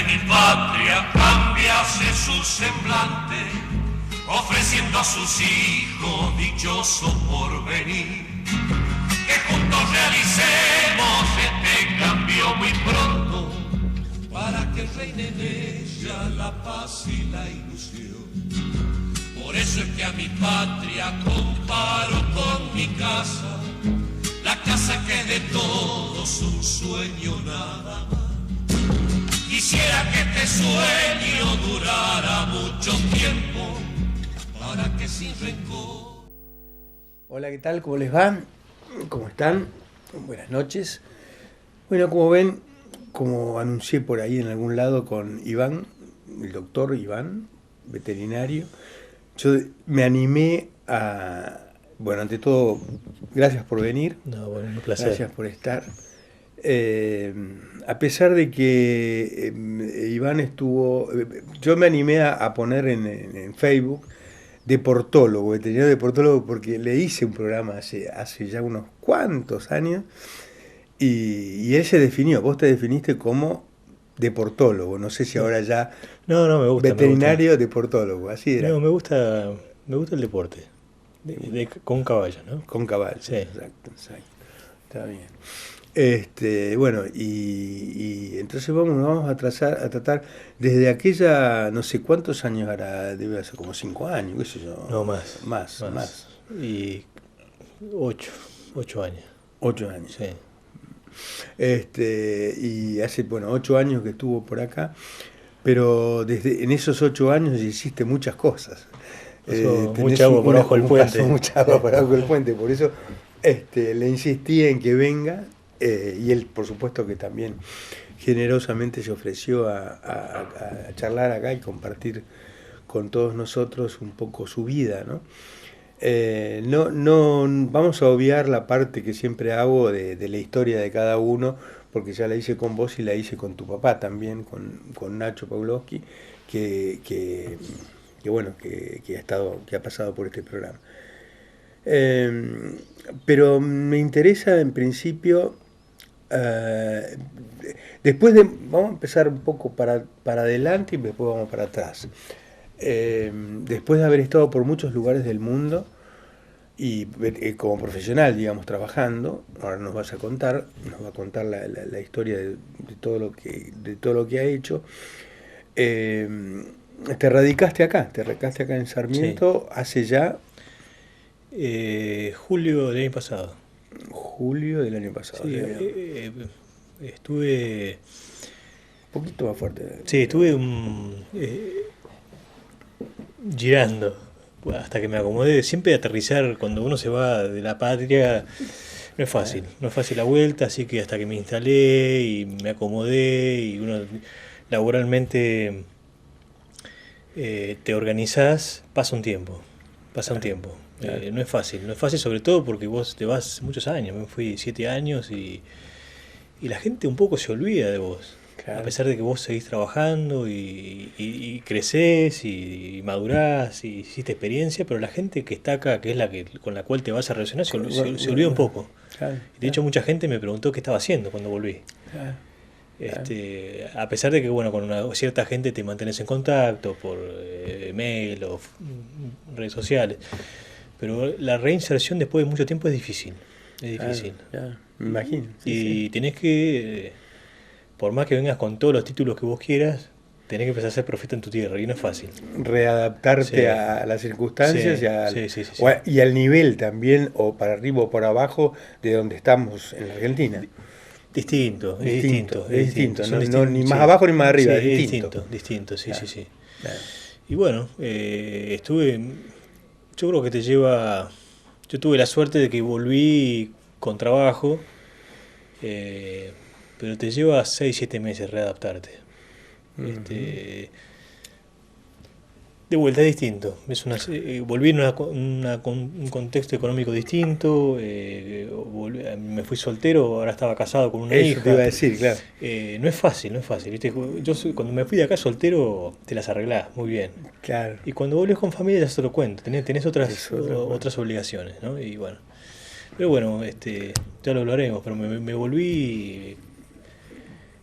mi patria cambiase su semblante, ofreciendo a sus hijos dichoso porvenir. Que juntos realicemos este cambio muy pronto, para que reine en ella la paz y la ilusión. Por eso es que a mi patria comparo con mi casa, la casa que es de todos un sueño nada más. Quisiera que este sueño durara mucho tiempo, para que sin rencor. Hola, ¿qué tal? ¿Cómo les va? ¿Cómo están? Buenas noches. Bueno, como ven, como anuncié por ahí en algún lado con Iván, el doctor Iván, veterinario, yo me animé a... Bueno, ante todo, gracias por venir. No, bueno, un placer. Gracias por estar. A pesar de que Iván estuvo... yo me animé a poner en Facebook deportólogo, veterinario deportólogo, porque le hice un programa hace ya unos cuantos años y él se definió, vos te definiste como deportólogo, no sé si ahora ya No, me gusta. veterinario deportólogo, así era. No, me gusta el deporte, con caballo, ¿no? Con caballo, sí. Exacto, está bien. Bueno, y entonces vamos a tratar desde aquella, no sé cuántos años hará, debe ser como 5 años, qué sé yo. No, más. Más. Y 8 años. 8 años. Sí. Y hace, 8 años que estuvo por acá, pero en esos 8 años hiciste muchas cosas. Mucha agua por abajo del puente. Mucha agua por abajo del puente, por eso le insistí en que venga. Y él, por supuesto, que también generosamente se ofreció a charlar acá y compartir con todos nosotros un poco su vida, ¿no? No vamos a obviar la parte que siempre hago de la historia de cada uno, porque ya la hice con vos y la hice con tu papá también, con Nacho Pawlowski, que ha pasado por este programa. Pero me interesa en principio, vamos a empezar un poco para adelante y después vamos para atrás. Después de haber estado por muchos lugares del mundo y como profesional, digamos, trabajando, ahora nos va a contar la historia de todo lo que ha hecho. Te radicaste acá en Sarmiento, sí. Hace ya julio del año pasado. Julio del año pasado. Sí, estuve... Un poquito más fuerte. Sí, estuve girando hasta que me acomodé. Siempre aterrizar cuando uno se va de la patria no es fácil. No es fácil la vuelta, así que hasta que me instalé y me acomodé y uno laboralmente te organizás, pasa un tiempo. Claro. No es fácil sobre todo porque vos te vas muchos años, me fui 7 años y la gente un poco se olvida de vos, claro. A pesar de que vos seguís trabajando y crecés y madurás y hiciste experiencia, pero la gente que está acá, que es con la cual te vas a relacionar, se olvida un poco. Claro, de hecho mucha gente me preguntó qué estaba haciendo cuando volví. Claro. A pesar de que con una cierta gente te mantenés en contacto por mail o redes sociales, pero la reinserción después de mucho tiempo es difícil. Claro, me imagino. Y tenés que, por más que vengas con todos los títulos que vos quieras, tenés que empezar a ser profeta en tu tierra, y no es fácil. Readaptarte a las circunstancias y al nivel también, o para arriba o por abajo, de donde estamos en la Argentina. Distinto. No, ni más abajo ni más arriba, distinto. Claro. Y bueno, yo creo que yo tuve la suerte de que volví con trabajo, pero te lleva 6-7 meses readaptarte. De vuelta es distinto. Volví en un contexto económico distinto. Me fui soltero, ahora estaba casado con una hija. Eso te iba a decir, claro. No es fácil. ¿Viste? Cuando me fui de acá soltero, te las arreglás muy bien. Claro. Y cuando volvés con familia, ya es otro cuento. Tenés otras obligaciones, ¿no? Y bueno. Pero bueno, ya lo hablaremos. Pero me volví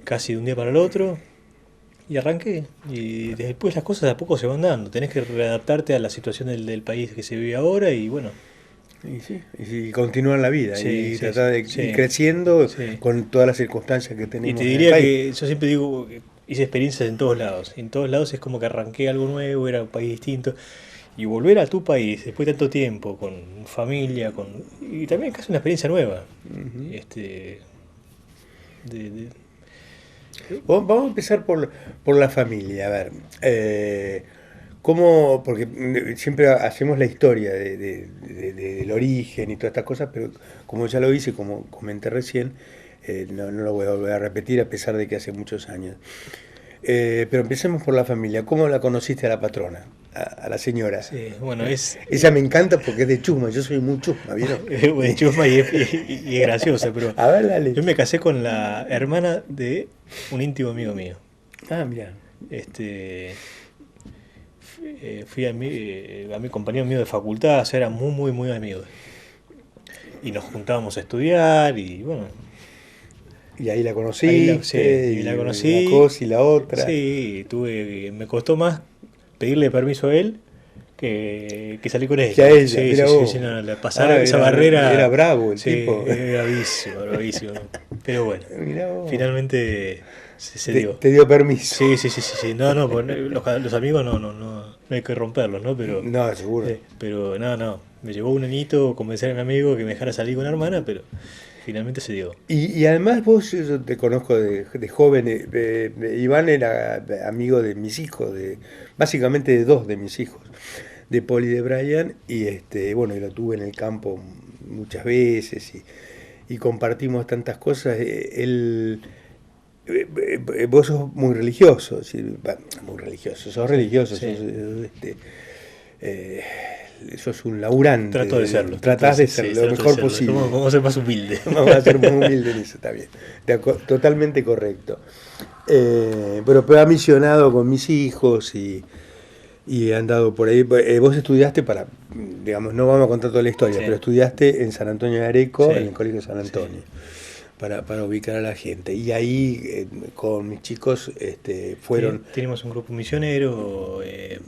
casi de un día para el otro. Y arranqué. Y después las cosas de a poco se van dando. Tenés que readaptarte a la situación del país que se vive ahora y bueno. Y sí, y continuar la vida Sí, y sí, tratar de sí, ir creciendo sí. con todas las circunstancias que Y tenemos te en el diría país. que yo siempre digo que hice experiencias en todos lados. En todos lados es como que arranqué algo nuevo, era un país distinto. Y volver a tu país después de tanto tiempo, con familia, y también casi una experiencia nueva. Ujú. Este, de, de- Vamos a empezar por la familia. A ver, ¿cómo? Porque siempre hacemos la historia del origen y todas estas cosas, pero como ya lo hice, como comenté recién, no lo voy a volver a repetir a pesar de que hace muchos años. Pero empecemos por la familia. ¿Cómo la conociste a la patrona, a la señora? sí, bueno, es Ella me encanta porque es de chusma, yo soy muy chusma, ¿vieron? de chusma y es graciosa, pero A ver, dale. yo me casé con la hermana de un íntimo amigo mío. Ah, mira. Este, fui a mi compañero mío de facultad, o sea, eran muy amigos. Y nos juntábamos a estudiar y bueno, Y ahí la ahí conociste, sí, y la y una conocí. cosa y la otra. Sí, me costó más pedirle permiso a él que salir con ella. Que a ella, Sí, mira sí, vos. sí, no, pasar esa Era, barrera. era bravo el Sí, tipo. era bravísimo, bravísimo. Pero bueno, Mirá vos. finalmente se Te, dio. te dio permiso. Sí. No, pues, los amigos no hay que romperlos, ¿no? No, seguro. Pero no. Me llevó un añito convencer a mi amigo que me dejara salir con la hermana, pero finalmente se dio. Y además vos, yo te conozco de joven, Iván era amigo de mis hijos, básicamente de dos de mis hijos, de Paul y de Brian, y bueno, y lo tuve en el campo muchas veces, y compartimos tantas cosas. Vos sos muy religioso, sí, muy religioso, sos religioso, Sí. eh, sos un laburante. Trato de serlo. Tratás de ser lo mejor posible. Vamos a ser más humildes. Vamos a ser muy humildes en eso, está bien. Totalmente correcto. Pero he misionado con mis hijos y he andado por ahí. Vos estudiaste digamos, no vamos a contar toda la historia, Sí. pero estudiaste en San Antonio de Areco, Sí. en el Colegio San Antonio, Sí. para ubicar a la gente. Y ahí con mis chicos fueron... Teníamos un grupo misionero que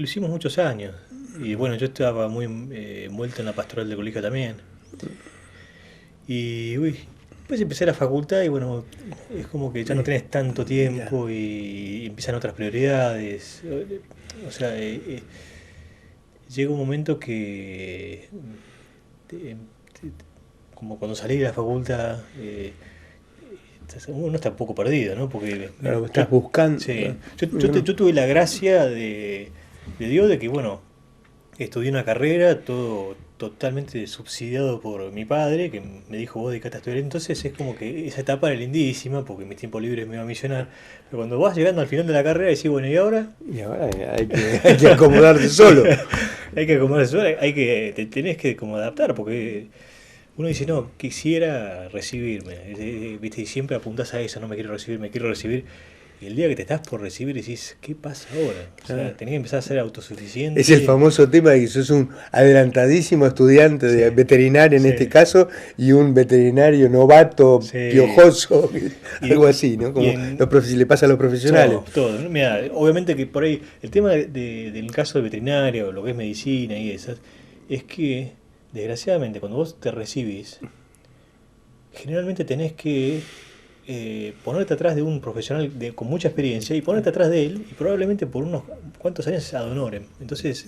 lo hicimos muchos años. Y bueno, yo estaba muy envuelto en la pastoral del colegio también. Y después empecé la facultad y bueno, es como que ya no tenés tanto tiempo y empiezan otras prioridades. O sea, llega un momento que, te- como cuando salí de la facultad, uno está un poco perdido, ¿no? Porque Claro, estás buscando... sí. Yo tuve la gracia de Dios de que, bueno, estudié una carrera, todo totalmente subsidiado por mi padre, que me dijo, vos dedicate a estudiar. Entonces es como que esa etapa era lindísima, porque en mis tiempos libres me iba a misionar. Pero cuando vas llegando al final de la carrera, decís, bueno, ¿y ahora? Y ahora hay que acomodarse solo. Hay que acomodarse, te tenés que como adaptar, porque uno dice, no, quisiera recibirme, ¿viste? Y siempre apuntás a eso, no me quiero recibir, me quiero recibir. Y el día que te estás por recibir decís, ¿qué pasa ahora? O sea, tenés que empezar a ser autosuficiente. Es el famoso tema de que sos un adelantadísimo estudiante de veterinario en este caso y un veterinario novato, piojoso, algo así, ¿no? Como le pasa a los profesionales. Todo. Mira, obviamente que por ahí el tema del caso de veterinario, lo que es medicina y esas, es que desgraciadamente cuando vos te recibís, generalmente tenés que ponerte atrás de un profesional con mucha experiencia y ponerte atrás de él y probablemente por unos cuantos años ad honorem. Entonces,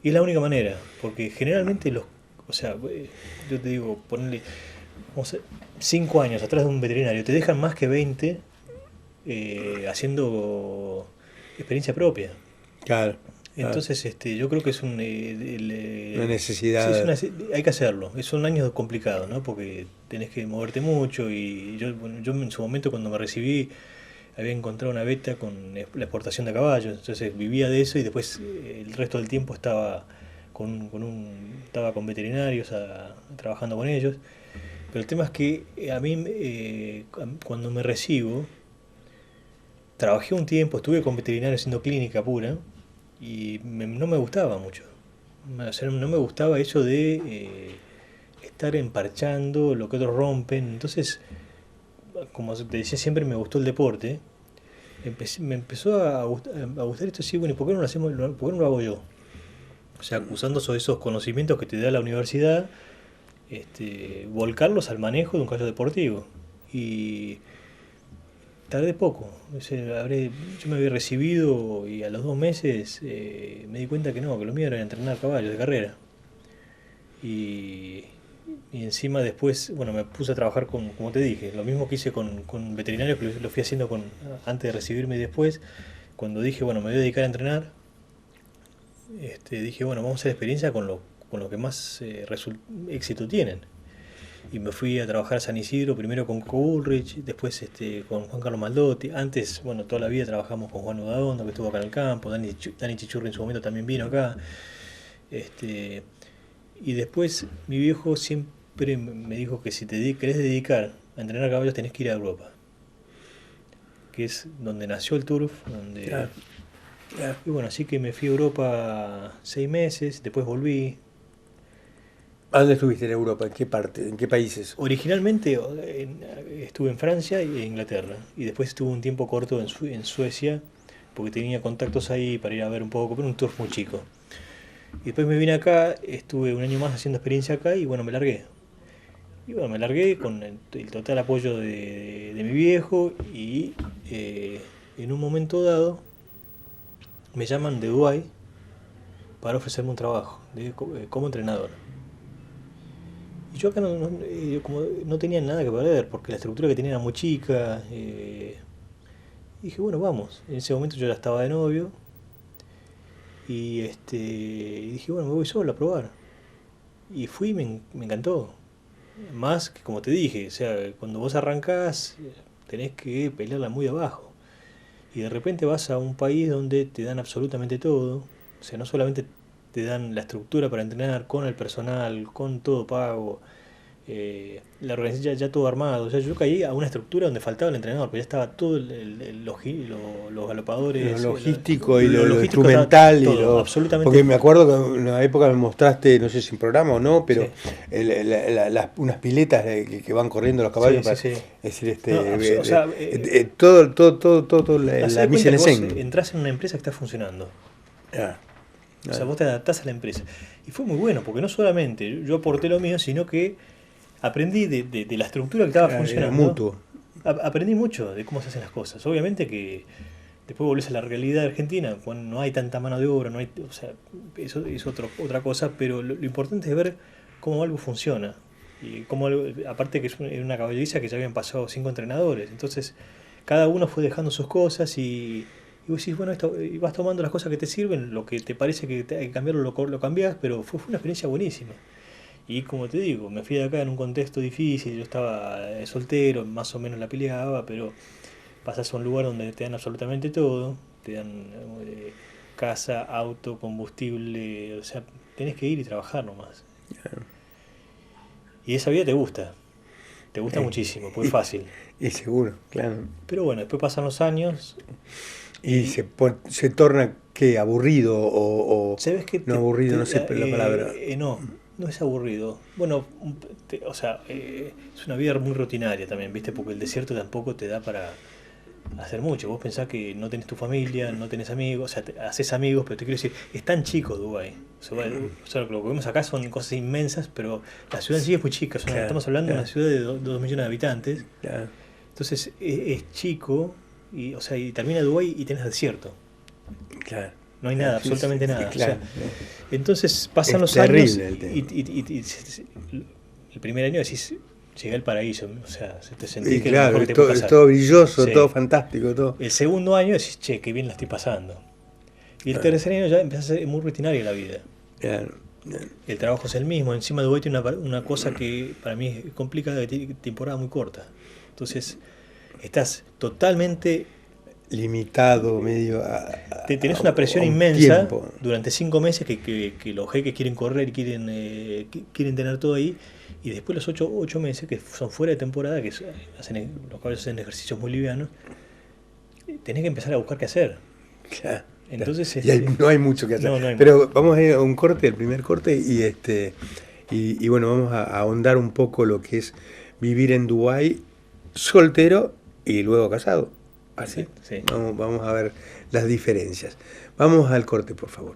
y es la única manera, porque generalmente o sea, yo te digo, ponerle 5 años atrás de un veterinario, te dejan más que 20 haciendo experiencia propia. Claro. Entonces, yo creo que es una necesidad. Sí, hay que hacerlo. Son años complicados, ¿no? Porque tenés que moverte mucho y yo en su momento cuando me recibí había encontrado una beta con la exportación de caballos, entonces vivía de eso y después el resto del tiempo estaba estaba con veterinarios trabajando con ellos. Pero el tema es que a mí cuando me recibo trabajé un tiempo, estuve con veterinarios haciendo clínica pura y no me gustaba mucho. O sea, no me gustaba eso de estar emparchando lo que otros rompen. Entonces, como te decía, siempre me gustó el deporte me empezó a gustar esto, sí, bueno, ¿y por qué no lo hacemos, por qué no lo hago yo? O sea, usando esos conocimientos que te da la universidad, volcarlos al manejo de un caballo deportivo. Y tardé poco. Yo me había recibido y a los 2 meses me di cuenta que no, que lo mío era entrenar caballos de carrera. Y, y encima después, bueno, me puse a trabajar como te dije, lo mismo que hice con veterinarios, que lo fui haciendo antes de recibirme y después. Cuando dije, bueno, me voy a dedicar a entrenar, dije, bueno, vamos a hacer experiencia con lo que más éxito tienen. Y me fui a trabajar a San Isidro, primero con Coco Bullrich, después con Juan Carlos Maldotti. Antes, bueno, toda la vida trabajamos con Juan Udaondo, que estuvo acá en el campo. Dani Chichurri en su momento también vino acá. Y después mi viejo siempre me dijo que si te querés dedicar a entrenar caballos tenés que ir a Europa, que es donde nació el turf, donde... Claro. Y bueno, así que me fui a Europa 6 meses, después volví. ¿A dónde estuviste en Europa? ¿En qué parte? ¿En qué países? Originalmente estuve en Francia y en Inglaterra, y después estuve un tiempo corto en Suecia, porque tenía contactos ahí para ir a ver un poco, pero un turf muy chico. Y después me vine acá, estuve un año más haciendo experiencia acá y bueno, me largué. Y bueno, me largué con el total apoyo de mi viejo y en un momento dado me llaman de Dubái para ofrecerme un trabajo como entrenador. Y yo acá como no tenía nada que perder, porque la estructura que tenía era muy chica. Y dije, bueno, vamos. En ese momento yo ya estaba de novio. Y dije, bueno, me voy solo a probar. Y fui y me encantó. Más que como te dije, o sea, cuando vos arrancás, tenés que pelearla muy abajo. Y de repente vas a un país donde te dan absolutamente todo. O sea, no solamente te dan la estructura para entrenar con el personal, con todo pago, la organización ya todo armado. O sea, yo caí a una estructura donde faltaba el entrenador, pero ya estaba todo los galopadores, Lo logístico y lo logístico, instrumental. todo, absolutamente. Porque me acuerdo que en una época me mostraste, no sé si en programa o no, pero Sí. unas piletas que van corriendo los caballos. Sí, sí, para, sí. Es decir, No, o sea, todo hacé la de mise en cuenta que vos escena. entrás en una empresa que está funcionando. Ah, O sea, vos te adaptás a la empresa. Y fue muy bueno, porque no solamente yo aporté lo mío, sino que aprendí de la estructura que estaba era funcionando. mutuo. Aprendí mucho de cómo se hacen las cosas. Obviamente que después volvés a la realidad argentina, cuando no hay tanta mano de obra, no hay, o sea, eso es otra cosa, pero lo importante es ver cómo algo funciona. Y cómo aparte que era una caballeriza que ya habían pasado 5 entrenadores. Entonces, cada uno fue dejando sus cosas y vos decís, bueno, y vas tomando las cosas que te sirven, lo que te parece que hay que cambiarlo, lo cambiás, pero fue una experiencia buenísima. Y como te digo, me fui de acá en un contexto difícil, yo estaba soltero, más o menos la peleaba, pero pasas a un lugar donde te dan absolutamente todo, te dan casa, auto, combustible, o sea, tenés que ir y trabajar nomás. Y esa vida te gusta muchísimo, pues es fácil. Y seguro, claro. Pero bueno, después pasan los años. Y se torna, ¿qué? ¿Aburrido o ¿Sabes qué? no aburrido? No sé la palabra. No es aburrido. Bueno, o sea, es una vida muy rutinaria también, ¿viste? Porque el desierto tampoco te da para hacer mucho. Vos pensás que no tenés tu familia, no tenés amigos, o sea, haces amigos, pero te quiero decir, es tan chico Dubái. O sea, lo que vemos acá son cosas inmensas, pero la ciudad en sí es muy chica. Claro, estamos hablando de una ciudad de 2 millones de habitantes. Claro. Entonces es chico, y, o sea, y termina Dubái y tenés desierto. Claro. No hay nada, Sí, absolutamente sí, nada. claro. O sea, entonces pasan Es los años terrible y el primer año decís, llegué al paraíso, o sea, te sentís Y que claro, es lo mejor que te puede pasar. todo brilloso, Sí. todo fantástico, todo. El segundo año decís, che, qué bien la estoy pasando. Y el tercer año ya empieza a ser muy rutinaria la vida. Claro. El trabajo es el mismo, encima de Dubái tiene una cosa que para mí es complicada, que tiene temporada muy corta. Entonces, estás totalmente... Limitado, medio tenés una presión a un inmensa tiempo. durante 5 meses que los jeques quieren correr y quieren tener todo ahí, y después los 8 meses que son fuera de temporada, que los caballos hacen ejercicios muy livianos, tenés que empezar a buscar qué hacer. Claro. Entonces Y no hay mucho que hacer. no hay Pero vamos a ir a un corte, el primer corte, y bueno, vamos a ahondar un poco lo que es vivir en Dubái soltero y luego casado. ¿Vale? Sí. Vamos a ver las diferencias. Vamos al corte, por favor.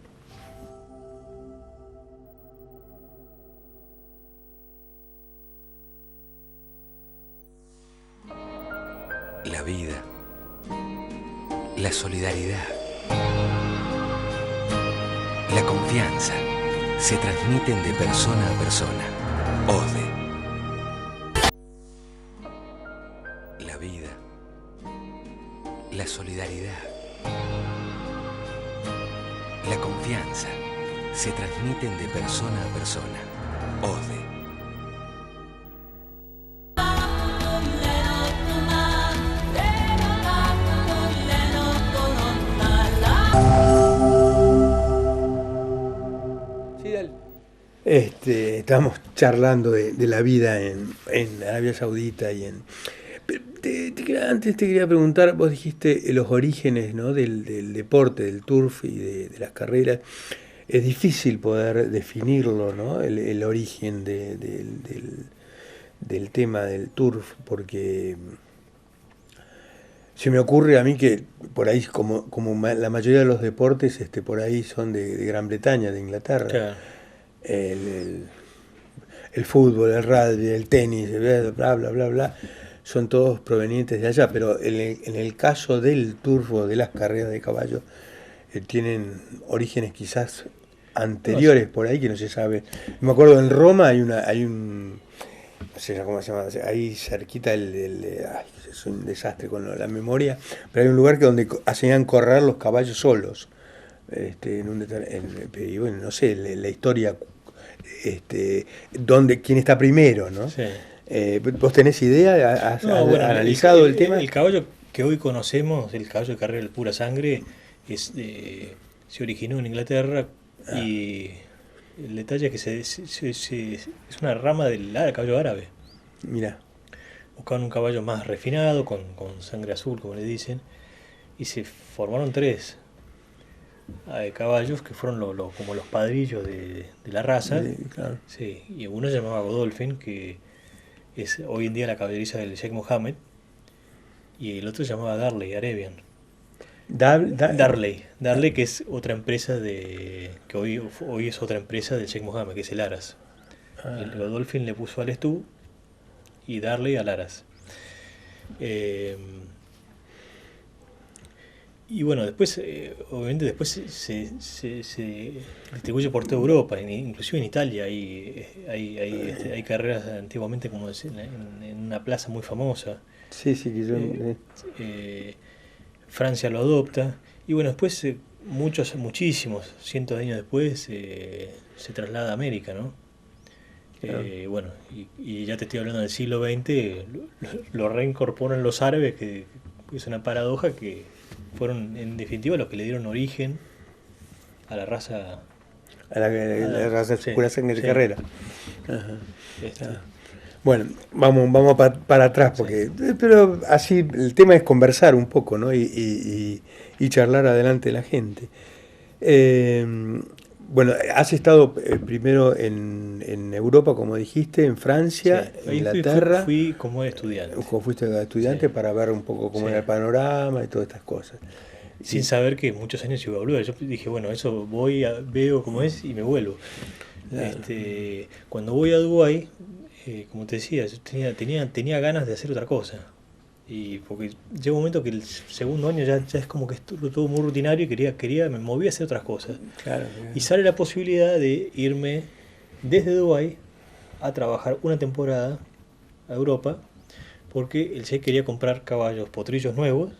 La vida, la solidaridad, la confianza se transmiten de persona a persona. OSDE. La vida, la solidaridad, la confianza se transmiten de persona a persona. OSDE. Estamos charlando de la vida en Arabia Saudita y en... Antes te quería preguntar, vos dijiste los orígenes, ¿no?, del deporte, del turf y de las carreras. Es difícil poder definirlo, ¿no?, el origen del tema del turf, porque se me ocurre a mí que por ahí, como la mayoría de los deportes, por ahí son de Gran Bretaña, de Inglaterra. Claro. El fútbol, el rugby, el tenis, bla, bla, bla, bla, son todos provenientes de allá, pero en el caso del turf o de las carreras de caballo, tienen orígenes quizás anteriores por ahí que no se sabe. Me acuerdo en Roma hay un no sé cómo se llama, ahí cerquita es un desastre con la memoria, pero hay un lugar donde hacían correr los caballos solos. Y bueno, no sé, la historia, quién está primero, ¿no? Sí. ¿Vos tenés idea? ¿Has analizado el tema? El caballo que hoy conocemos, el caballo de carrera de pura sangre, se originó en Inglaterra y el detalle es que es una rama del caballo árabe. Mira. Buscaban un caballo más refinado, con sangre azul, como le dicen, y se formaron 3 caballos que fueron como los padrillos de la raza. Sí, claro. Sí, y uno se llamaba Godolphin, que es hoy en día la caballeriza del Sheikh Mohammed, y el otro se llamaba Darley, Arabian. Darley, que es otra empresa que hoy es otra empresa del Sheikh Mohammed, que es el Aras. El Godolphin le puso al Estú y Darley al Aras. Y bueno, después, obviamente después se distribuye por toda Europa, inclusive en Italia hay carreras antiguamente como en una plaza muy famosa. Sí, que yo... Francia lo adopta, y bueno, después muchísimos cientos de años después se traslada a América, ¿no? Claro. Bueno, y ya te estoy hablando del siglo XX, lo reincorporan los árabes, que es una paradoja, que fueron en definitiva los que le dieron origen a la raza. A la raza de pura sangre de carrera. Ajá. Bueno, vamos para atrás, porque pero así el tema es conversar un poco, ¿no? Y charlar adelante la gente. Bueno, has estado primero en Europa, como dijiste, en Francia, sí, Inglaterra. Fui como estudiante. Fuiste estudiante, sí, para ver un poco cómo, sí, era el panorama y todas estas cosas. Sin saber que muchos años iba a volver. Yo dije, bueno, eso veo cómo es y me vuelvo. Claro. Cuando voy a Dubái, como te decía, yo tenía ganas de hacer otra cosa. Y porque llega un momento que el segundo año ya es como que es todo muy rutinario y me moví a hacer otras cosas. Claro. Y sale la posibilidad de irme desde Dubái a trabajar una temporada a Europa, porque el Sheikh quería comprar caballos potrillos nuevos,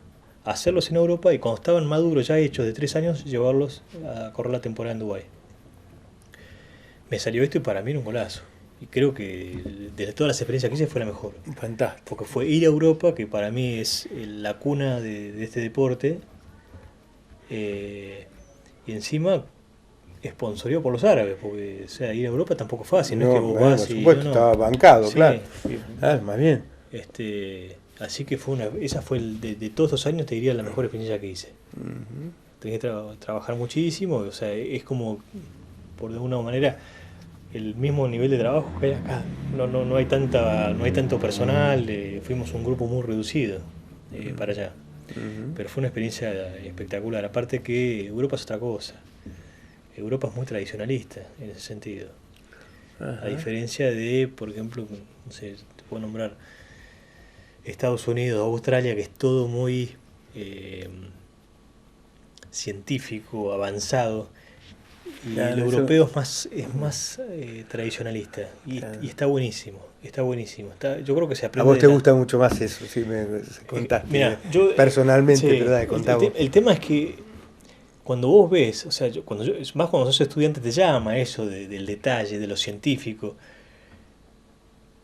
hacerlos en Europa y cuando estaban maduros, ya hechos de 3 años, llevarlos a correr la temporada en Dubái. Me salió esto y para mí era un golazo. Y creo que de todas las experiencias que hice fue la mejor. Fantástico. Porque fue ir a Europa, que para mí es la cuna de este deporte, y encima sponsoreado por los árabes, porque o sea, ir a Europa tampoco es fácil, no es que vos vas por supuesto, estaba bancado, sí, claro. Más bien. Así que esa fue de todos los años, te diría, la mejor experiencia que hice. Uh-huh. Tenés que trabajar muchísimo, o sea, es como, por de alguna manera, el mismo nivel de trabajo que hay acá. No hay tanto personal, fuimos un grupo muy reducido para allá. Pero fue una experiencia espectacular. Aparte que Europa es otra cosa. Europa es muy tradicionalista en ese sentido. A diferencia de, por ejemplo, no sé, te puedo nombrar Estados Unidos, Australia, que es todo muy científico, avanzado. Y el europeo es más tradicionalista. Y está buenísimo. Está buenísimo. Yo creo que se aprende. A vos te gusta mucho más eso, sí, me contaste. Mira, yo, personalmente, sí, ¿verdad? Contamos. El tema es que cuando vos ves, o sea, más cuando sos estudiante te llama eso del detalle, de lo científico.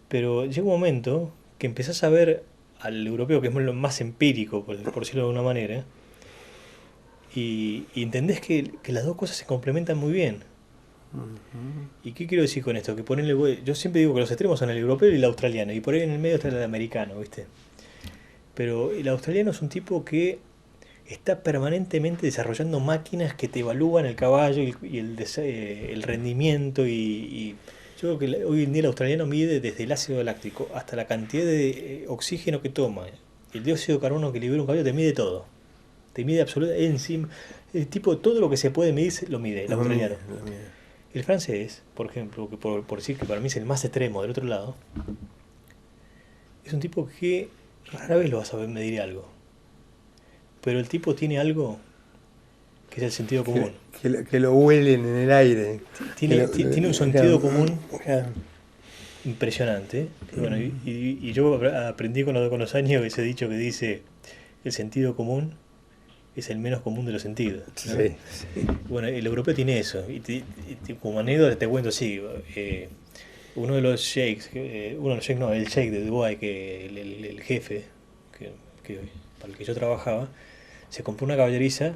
Pero llega un momento que empezás a ver al europeo, que es lo más empírico, por decirlo de alguna manera, y entendés que las dos cosas se complementan muy bien. ¿Y qué quiero decir con esto? Que yo siempre digo que los extremos son el europeo y el australiano, y por ahí en el medio está el americano, ¿viste? Pero el australiano es un tipo que está permanentemente desarrollando máquinas que te evalúan el caballo y el rendimiento, y yo creo que hoy en día el australiano mide desde el ácido láctico hasta la cantidad de oxígeno que toma, el dióxido de carbono que libera un caballo, te mide todo. Te mide absolutamente encima. El tipo, todo lo que se puede medir, lo mide el australiano. El francés, por ejemplo, que por decir que para mí es el más extremo del otro lado, es un tipo que rara vez lo vas a ver medir algo. Pero el tipo tiene algo que es el sentido común. Que lo huelen en el aire. Tiene un sentido común impresionante. Bueno, y yo aprendí con los años ese dicho que dice: el sentido común es el menos común de los sentidos, ¿no? Sí. Bueno, el europeo tiene eso. Y como anécdota te cuento, sí, uno de los sheiks, el sheik de Dubái, que el jefe para el que yo trabajaba, se compró una caballeriza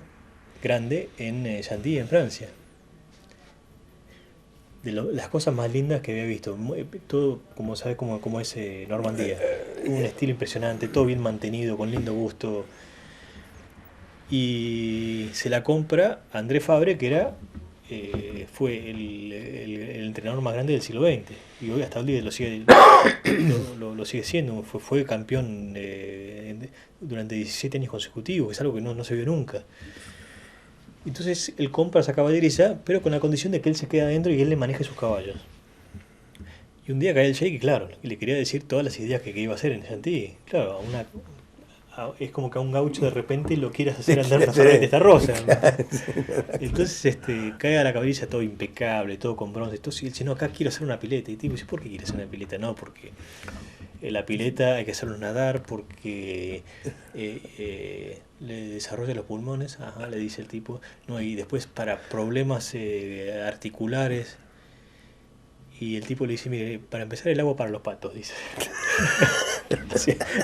grande en Chantilly, en Francia. Las cosas más lindas que había visto. Todo, como sabes, como es Normandía. Un estilo impresionante, todo bien mantenido, con lindo gusto. Y se la compra André Fabre, que fue el entrenador más grande del siglo XX, y hoy hasta el día lo sigue siendo. Fue campeón durante 17 años consecutivos, que es algo que no se vio nunca. Entonces él compra esa caballeriza, pero con la condición de que él se quede adentro y él le maneje sus caballos. Y un día cae el sheik y claro, y le quería decir todas las ideas que iba a hacer en Chantilly. Claro, es como que a un gaucho de repente lo quieras hacer andar una Ferrari Testarossa. Entonces cae a la caballeriza todo impecable, todo con bronce. Entonces él dice: no, acá quiero hacer una pileta. Y el tipo dice: ¿por qué quieres hacer una pileta? No, porque la pileta hay que hacerlo nadar porque le desarrolla los pulmones. Ajá, le dice el tipo. No, y después para problemas articulares. Y el tipo le dice: mire, para empezar, el agua para los patos, dice.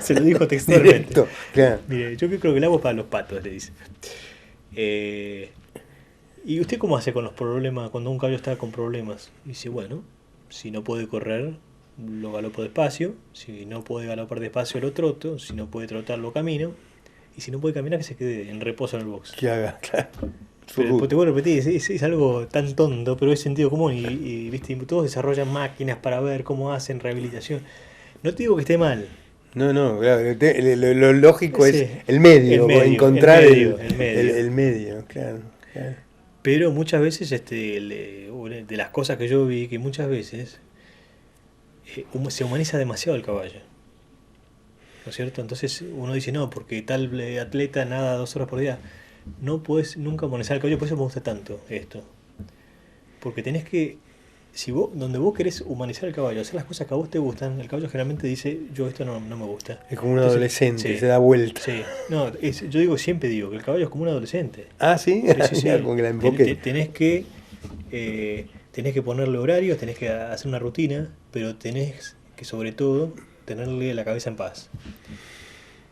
Se lo dijo textualmente. Directo, claro. Mire, yo creo que el agua es para los patos, le dice. ¿Y usted cómo hace con los problemas cuando un caballo está con problemas? Dice: bueno, si no puede correr, lo galopo despacio. Si no puede galopar despacio, lo troto. Si no puede trotar, lo camino. Y si no puede caminar, que se quede en reposo en el box. Que haga, claro. Pero te voy a repetir, es algo tan tonto, pero es sentido común. Y ¿viste? Todos desarrollan máquinas para ver cómo hacen rehabilitación. No te digo que esté mal. No, claro, lo lógico es el medio, encontrar el medio, claro. Pero muchas veces, de las cosas que yo vi, que muchas veces se humaniza demasiado el caballo, ¿no es cierto? Entonces uno dice: no, porque tal atleta nada 2 horas por día. No puedes nunca humanizar el caballo, por eso me gusta tanto esto. Porque tenés que, donde vos querés humanizar el caballo, hacer las cosas que a vos te gustan, el caballo generalmente dice: yo esto no me gusta. Es como un adolescente, se da vuelta. Sí, no, siempre digo que el caballo es como un adolescente. Ah, ¿sí? Sí. Como que la enfoque. Tenés que ponerle horarios, tenés que hacer una rutina, pero tenés que sobre todo tenerle la cabeza en paz.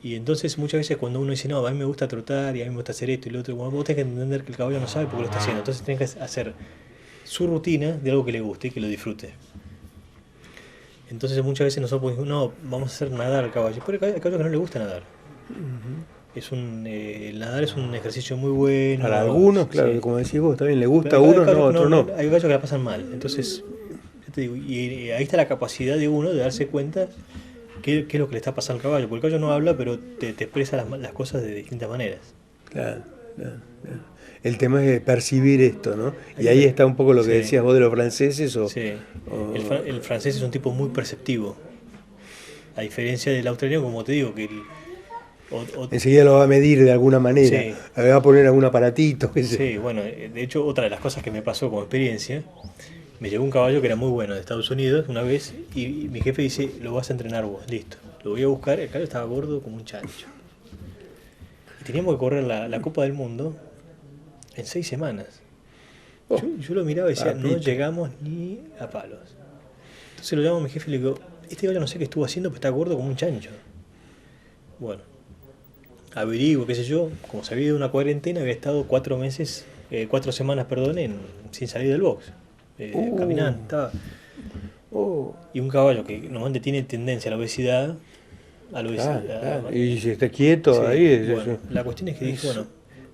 Y entonces muchas veces cuando uno dice: no, a mí me gusta trotar y a mí me gusta hacer esto y lo otro, bueno, vos tenés que entender que el caballo no sabe por qué lo está haciendo. Entonces tenés que hacer su rutina de algo que le guste y que lo disfrute. Entonces muchas veces nosotros decimos: no, vamos a hacer nadar al caballo. Pero hay caballos que no le gusta nadar. El nadar es un ejercicio muy bueno. Para algunos, claro, sí. Como decís vos, también le gusta a uno, a otro no. Hay caballos que la pasan mal. Entonces, te digo, y ahí está la capacidad de uno de darse cuenta qué es lo que le está pasando al caballo, porque el caballo no habla, pero te expresa las cosas de distintas maneras. Claro. El tema es percibir esto, ¿no? Y ahí está un poco lo que decías vos de los franceses. Sí. El francés es un tipo muy perceptivo, a diferencia del australiano, como te digo, que enseguida lo va a medir de alguna manera, le va a poner algún aparatito. Sí, bueno, de hecho otra de las cosas que me pasó como experiencia, me llegó un caballo que era muy bueno de Estados Unidos una vez y mi jefe dice, lo vas a entrenar vos, listo, lo voy a buscar, el caballo estaba gordo como un chancho. Y teníamos que correr la Copa del Mundo en 6 semanas. Yo lo miraba y decía, no llegamos ni a palos. Entonces lo llamo a mi jefe y le digo, este caballo no sé qué estuvo haciendo, pero está gordo como un chancho. Bueno, averiguo, qué sé yo, como se había ido una cuarentena, había estado 4 semanas, sin salir del box, caminando, estaba. Y un caballo que normalmente tiene tendencia a la obesidad, claro. Y si está quieto ahí. Bueno, la cuestión es que dije, bueno,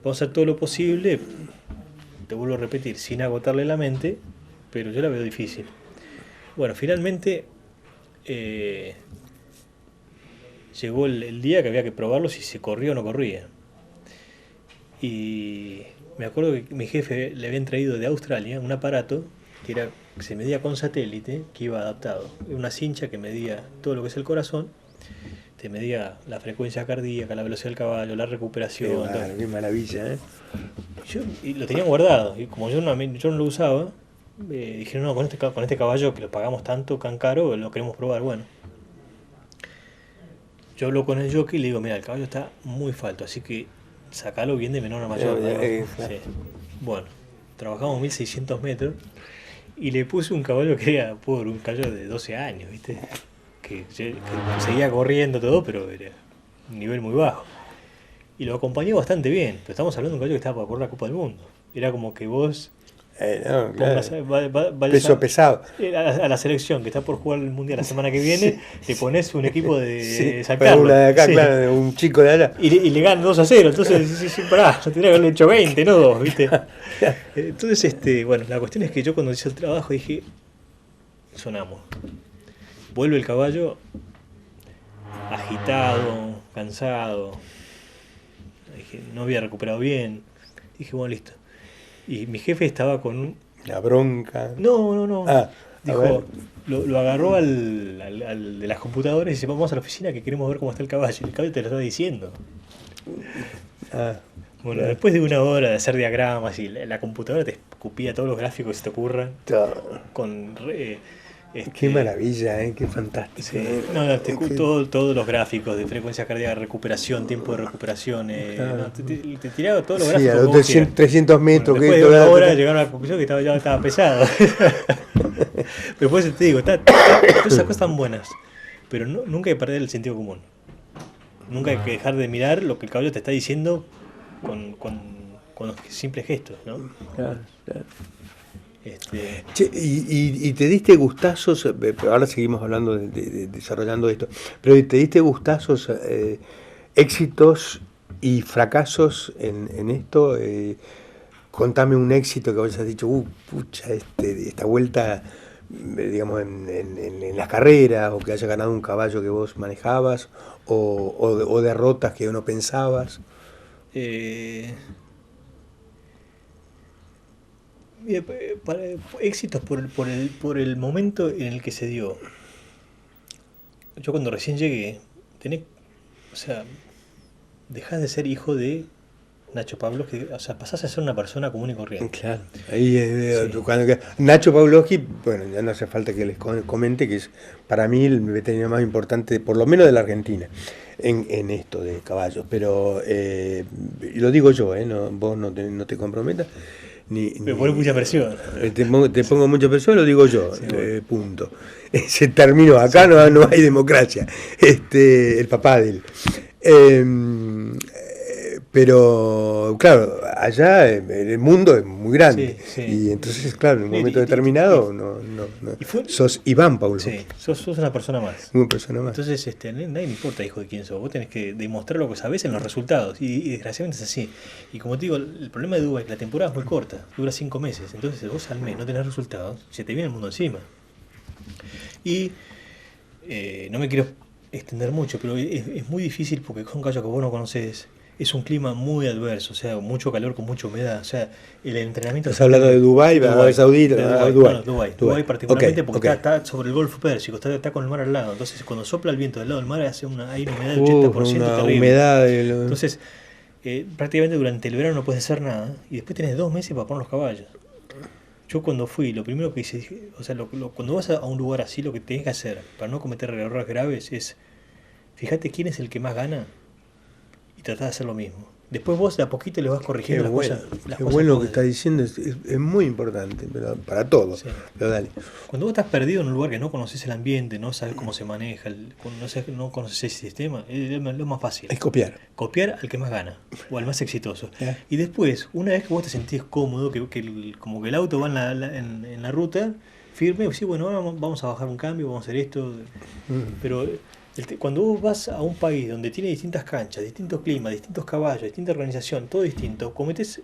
vamos a hacer todo lo posible, te vuelvo a repetir, sin agotarle la mente, pero yo la veo difícil. Bueno, finalmente llegó el día que había que probarlo si se corría o no corría. Y me acuerdo que mi jefe le habían traído de Australia un aparato que se medía con satélite, que iba adaptado. Una cincha que medía todo lo que es el corazón, te medía la frecuencia cardíaca, la velocidad del caballo, la recuperación. Qué maravilla, ¿eh? Y lo tenían guardado, y como yo no lo usaba, dijeron, no, con este caballo que lo pagamos tanto, tan caro, lo queremos probar. Bueno, yo hablo con el jockey y le digo, mira, el caballo está muy falto, así que sacalo bien de menor a mayor. Sí. Bueno, trabajamos 1600 metros y le puse un caballo que era un caballo de 12 años, ¿viste? Que seguía corriendo todo, pero era un nivel muy bajo. Y lo acompañó bastante bien, pero estamos hablando de un caballo que estaba para correr la Copa del Mundo. Era como que vos claro. Peso pesado. A la selección que está por jugar el mundial la semana que viene, te pones un equipo de San Carlos. Una de acá, sí. Claro, de un chico de allá. Y le ganan 2-0, entonces pará, yo tendría que haberle hecho 20, no 2, ¿viste? Entonces, bueno, la cuestión es que yo cuando hice el trabajo dije, sonamos. Vuelve el caballo agitado, cansado. Dije, no había recuperado bien. Dije, bueno, listo. Y mi jefe estaba con la bronca. No. Dijo, lo agarró al de las computadoras y dice, vamos a la oficina que queremos ver cómo está el caballo. Y el caballo te lo está diciendo. Bueno, después de 1 hora de hacer diagramas y la computadora te escupía todos los gráficos que se te ocurran. Con qué maravilla, qué fantástico. Sí. Todos los gráficos de frecuencia cardíaca, recuperación, tiempo de recuperación. Te tiraba todos los gráficos. Sí, a los 300 metros. Bueno, después de 1 hora llegaron a la conclusión que ya estaba pesado. Después te digo, todas esas cosas están buenas, pero nunca hay que perder el sentido común. Nunca hay que dejar de mirar lo que el caballo te está diciendo con los simples gestos, ¿no? Claro. Che, y te diste gustazos, ahora seguimos hablando de desarrollando esto, pero te diste gustazos, éxitos y fracasos en esto. Contame un éxito que vos hayas dicho, pucha, esta vuelta, digamos, en las carreras, o que haya ganado un caballo que vos manejabas, o derrotas que no pensabas. Éxitos por el momento en el que se dio. Yo cuando recién llegué, dejás de ser hijo de Nacho Pavlovsky, pasás a ser una persona común y corriente. Claro. Ahí Nacho Pavlovsky, bueno, ya no hace falta que les comente que es para mí el veterinario más importante, por lo menos de la Argentina, en esto de caballos. Pero lo digo yo, vos no te comprometas. Me pone mucha presión. Te pongo mucha presión, lo digo yo, sí, punto. Se terminó, acá no hay democracia. El papá de él. Pero claro, allá el mundo es muy grande. Sí. Y entonces, claro, en un momento determinado sos Iván Pavlovsky. Sí, sos una persona más. Una persona más. Entonces, nadie le importa, hijo de quién sos. Vos tenés que demostrar lo que sabés en los resultados. Y desgraciadamente es así. Y como te digo, el problema de Dubái es que la temporada es muy corta, dura 5 meses. Entonces, vos al mes no tenés resultados, se te viene el mundo encima. Y no me quiero extender mucho, pero es muy difícil porque son caballos que vos no conocés. Es un clima muy adverso, o sea, mucho calor con mucha humedad. O sea, el entrenamiento... ¿Estás hablando de Dubái, Arabia Saudita? Dubái particularmente Okay, porque está sobre el Golfo Pérsico, está con el mar al lado. Entonces, cuando sopla el viento del lado del mar, hay una humedad del 80% una terrible. Humedad Entonces, prácticamente durante el verano no puedes hacer nada y después tienes 2 meses para poner los caballos. Yo cuando fui, lo primero que hice, o sea, cuando vas a un lugar así, lo que tenés que hacer para no cometer errores graves es, fíjate quién es el que más gana y tratá de hacer lo mismo. Después vos de a poquito le vas corrigiendo las cosas. Qué bueno lo que estás diciendo, es muy importante, pero para todos. Sí. Pero dale. Cuando vos estás perdido en un lugar que no conoces el ambiente, no sabes cómo se maneja, no conoces el sistema, es lo más fácil. Es copiar. Copiar al que más gana, o al más exitoso. Y después, una vez que vos te sentís cómodo, como que el auto va en la ruta, firme, sí, bueno, vamos a bajar un cambio, vamos a hacer esto. Pero cuando vos vas a un país donde tiene distintas canchas, distintos climas, distintos caballos, distinta organización, todo distinto, cometés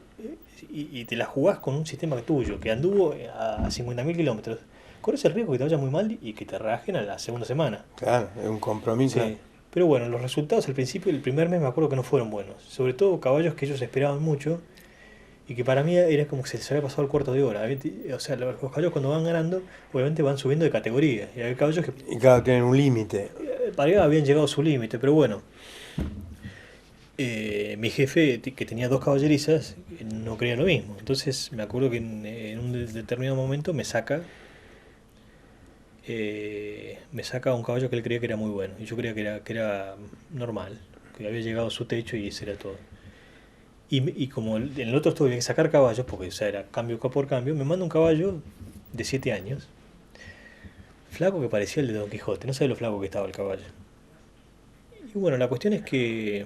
y te la jugás con un sistema tuyo que anduvo a 50.000 kilómetros, corres el riesgo que te vaya muy mal y que te rajen a la segunda semana. Claro, es un compromiso. Sí. Pero bueno, los resultados al principio, el primer mes me acuerdo que no fueron buenos. Sobre todo caballos que ellos esperaban mucho y que para mí era como que se les había pasado el cuarto de hora. O sea, los caballos cuando van ganando, obviamente van subiendo de categoría. Y hay caballos que... Y claro, tienen un límite. Para ellos habían llegado a su límite, pero bueno. Mi jefe, que tenía 2 caballerizas, no creía lo mismo. Entonces me acuerdo que en un determinado momento me saca un caballo que él creía que era muy bueno. Y yo creía que era normal, que había llegado a su techo y ese era todo. Y como en el otro tuve que sacar caballos, porque o sea, era cambio por cambio, me manda un caballo de 7 años, flaco que parecía el de Don Quijote, no sabe lo flaco que estaba el caballo. Y bueno, la cuestión es que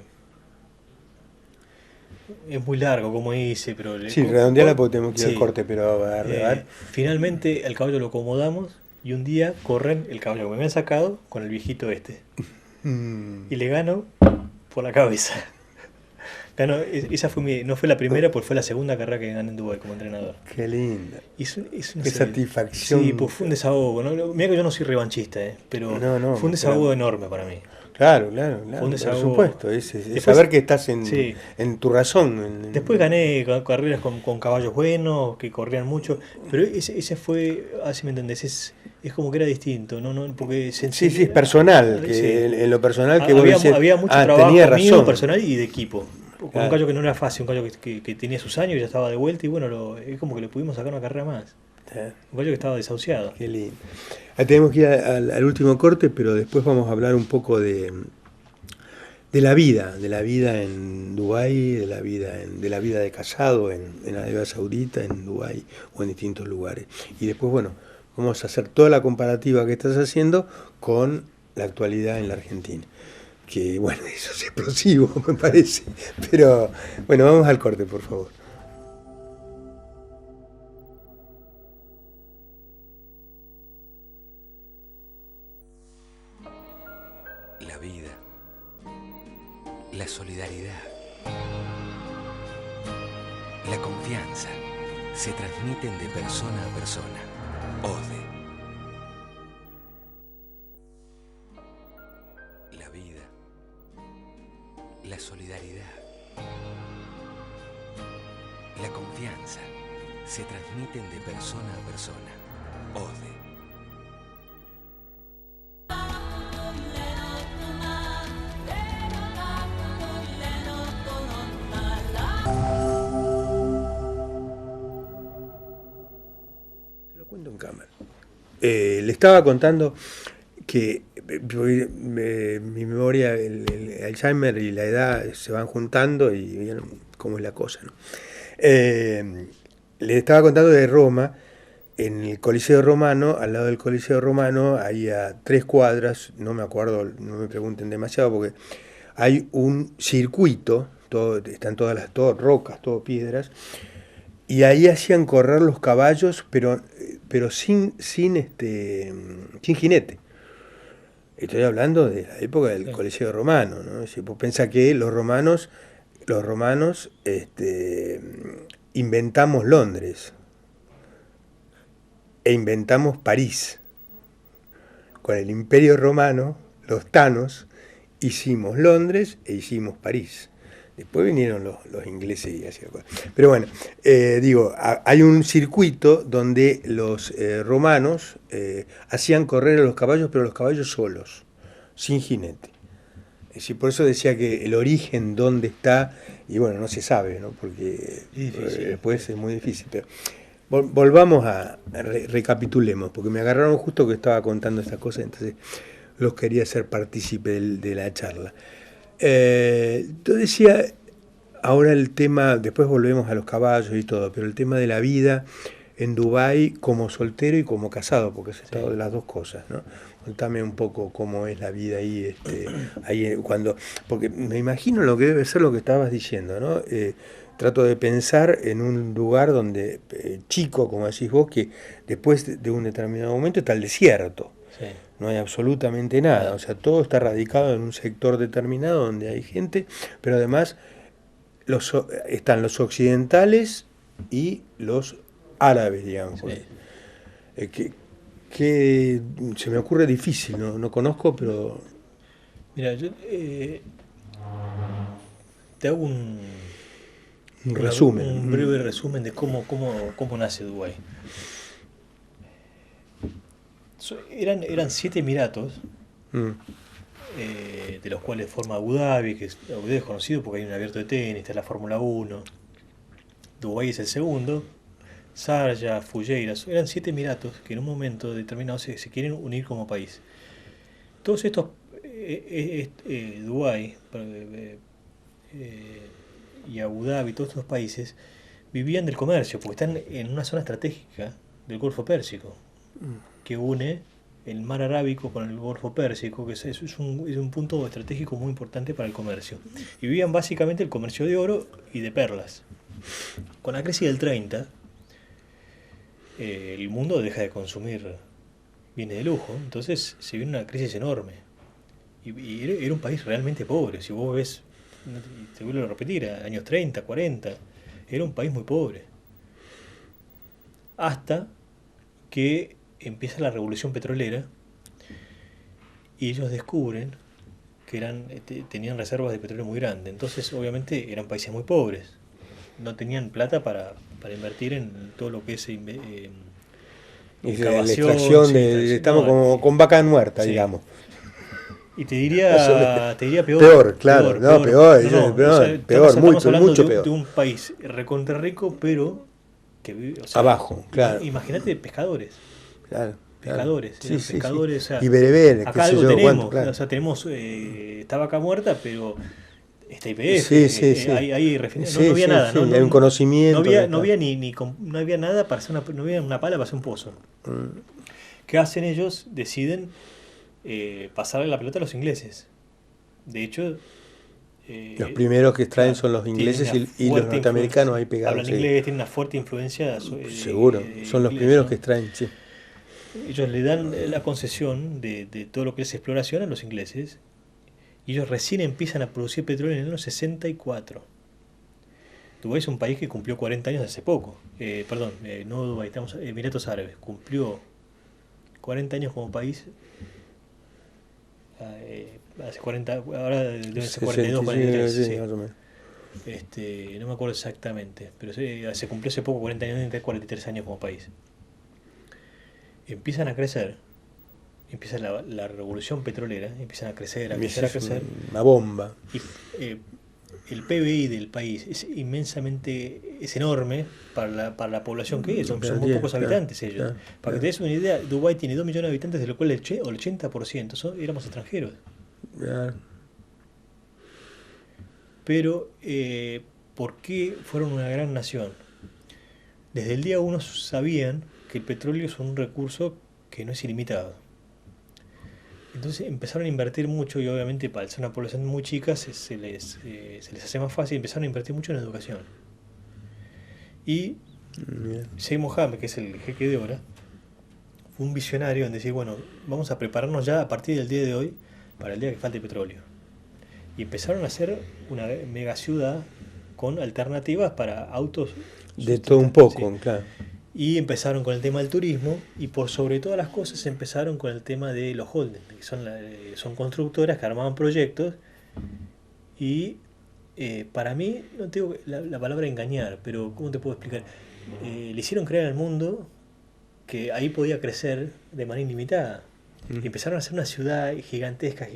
es muy largo, como dice, pero... Sí, redondeala porque tenemos que ir al corte, pero a ver. Finalmente el caballo lo acomodamos y un día corren el caballo que me habían sacado con el viejito este. Y le gano por la cabeza. Esa no fue la primera, pues fue la segunda carrera que gané en Dubái como entrenador. Qué linda. Qué satisfacción. Sí, pues fue un desahogo. ¿No? Mira que yo no soy revanchista, pero fue un desahogo enorme para mí. Claro, por supuesto. Es saber que estás en tu razón. Después gané carreras con caballos buenos, que corrían mucho, pero ese fue, así me entendés, es como que era distinto, ¿no? Porque sí, es personal, en lo personal que vos decís, había mucho trabajo mío, personal y de equipo. Con un caballo que no era fácil, un caballo que tenía sus años y ya estaba de vuelta y bueno, es como que le pudimos sacar una carrera más. Un caballo que estaba desahuciado. Qué lindo. Tenemos que ir al último corte, pero después vamos a hablar un poco de la vida en Dubái, de la vida de casado en Arabia Saudita, en Dubái o en distintos lugares. Y después, bueno, vamos a hacer toda la comparativa que estás haciendo con la actualidad en la Argentina. Que bueno, eso es explosivo, me parece. Pero bueno, vamos al corte, por favor. La vida, la solidaridad, la confianza se transmiten de persona a persona. OSDE. La vida, la solidaridad, la confianza se transmiten de persona a persona. OSDE. Te lo cuento en cámara. Le estaba contando que mi memoria, el Alzheimer y la edad se van juntando y vieron cómo es la cosa, ¿no? Le estaba contando de Roma, en el Coliseo Romano, al lado del Coliseo Romano, ahí a 3 cuadras, no me acuerdo, no me pregunten demasiado, porque hay un circuito, están todas rocas, todo piedras, y ahí hacían correr los caballos, pero sin jinete. Estoy hablando de la época del Coliseo Romano, ¿no? Si vos pensás que los romanos inventamos Londres e inventamos París. Con el Imperio Romano los tanos, hicimos Londres e hicimos París. Después vinieron los ingleses y así. Pero bueno, hay un circuito donde los romanos hacían correr a los caballos, pero los caballos solos, sin jinete. Es decir, por eso decía que el origen, dónde está, y bueno, no se sabe, ¿no? Porque después es muy difícil. Pero volvamos recapitulemos, porque me agarraron justo que estaba contando estas cosas, entonces los quería hacer partícipe de la charla. Yo decía, ahora el tema, después volvemos a los caballos y todo, pero el tema de la vida en Dubái como soltero y como casado, porque has estado de las dos cosas, ¿no? Contame un poco cómo es la vida ahí, porque me imagino lo que debe ser lo que estabas diciendo, ¿no? Trato de pensar en un lugar donde, chico, como decís vos, que después de un determinado momento está el desierto. Sí. No hay absolutamente nada, o sea, todo está radicado en un sector determinado donde hay gente, pero además están los occidentales y los árabes, digamos. Sí. Que se me ocurre difícil, no conozco, pero... Mira, yo te hago un resumen. Un breve resumen de cómo nace Dubái. Eran 7 emiratos, de los cuales forma Abu Dhabi, que Abu Dhabi es conocido porque hay un abierto de tenis, está la Fórmula 1. Dubái es el segundo. Sharjah, Fujairah, eran 7 emiratos que en un momento determinado se quieren unir como país. Todos estos, Dubái y Abu Dhabi, todos estos países vivían del comercio, porque están en una zona estratégica del Golfo Pérsico, que une el mar Arábico con el Golfo Pérsico, que es un punto estratégico muy importante para el comercio. Y vivían básicamente el comercio de oro y de perlas. Con la crisis del 30, el mundo deja de consumir bienes de lujo, entonces se viene una crisis enorme. Y era un país realmente pobre. Si vos ves, te vuelvo a repetir, años 30, 40, era un país muy pobre. Hasta que empieza la revolución petrolera y ellos descubren que tenían reservas de petróleo muy grandes. Entonces, obviamente, eran países muy pobres. No tenían plata para invertir en todo lo que es excavación. La extracción estamos como con vaca muerta, sí. Digamos. Y te diría peor. Peor, claro. Peor. Mucho peor. De un país recontra rico, pero que vive, abajo, claro. Imagínate pescadores. Claro. Pescadores, sí. pescadores. O sea, y bereberes, acá algo tenemos, claro. O sea, tenemos esta vaca muerta, pero esta IPF, hay referencia, no había nada, hay un conocimiento. No había nada para hacer no había una pala para hacer un pozo. ¿Qué hacen ellos? Deciden pasarle la pelota a los ingleses. De hecho, los primeros que extraen son los ingleses y los norteamericanos ahí pegados. Hablan inglés, tienen una fuerte influencia. Seguro, son los primeros que extraen, sí. Ellos le dan la concesión de todo lo que es exploración a los ingleses. Y ellos recién empiezan a producir petróleo en el año 64. Dubái es un país que cumplió 40 años hace poco. No Dubái, estamos Emiratos Árabes. Cumplió 40 años como país. Hace 40, ahora deben ser 42, 43. Sí. Más o menos. No me acuerdo exactamente, pero se cumplió hace poco 40 años, deben tener 43 años como país. Empiezan a crecer. Empieza la revolución petrolera, empiezan a crecer. Una bomba. Y el PBI del país es enorme para la población que es, son muy pocos habitantes ellos. Para que te des una idea, Dubái tiene 2 millones de habitantes, de lo cual el 80% éramos extranjeros. Pero, ¿por qué fueron una gran nación? Desde el día 1 sabían que el petróleo es un recurso que no es ilimitado. Entonces empezaron a invertir mucho y obviamente para ser una población muy chica se les hace más fácil, empezaron a invertir mucho en educación. Y Sheikh Mohammed, que es el jeque de ahora, fue un visionario en decir, bueno, vamos a prepararnos ya a partir del día de hoy para el día que falte petróleo. Y empezaron a hacer una mega ciudad con alternativas para autos. De todo un poco, sí. Claro. Y empezaron con el tema del turismo y por sobre todas las cosas empezaron con el tema de los holdings, que son constructoras que armaban proyectos y para mí, no tengo la palabra engañar, pero ¿cómo te puedo explicar? Le hicieron creer al mundo que ahí podía crecer de manera ilimitada. Y empezaron a hacer una ciudad gigantesca,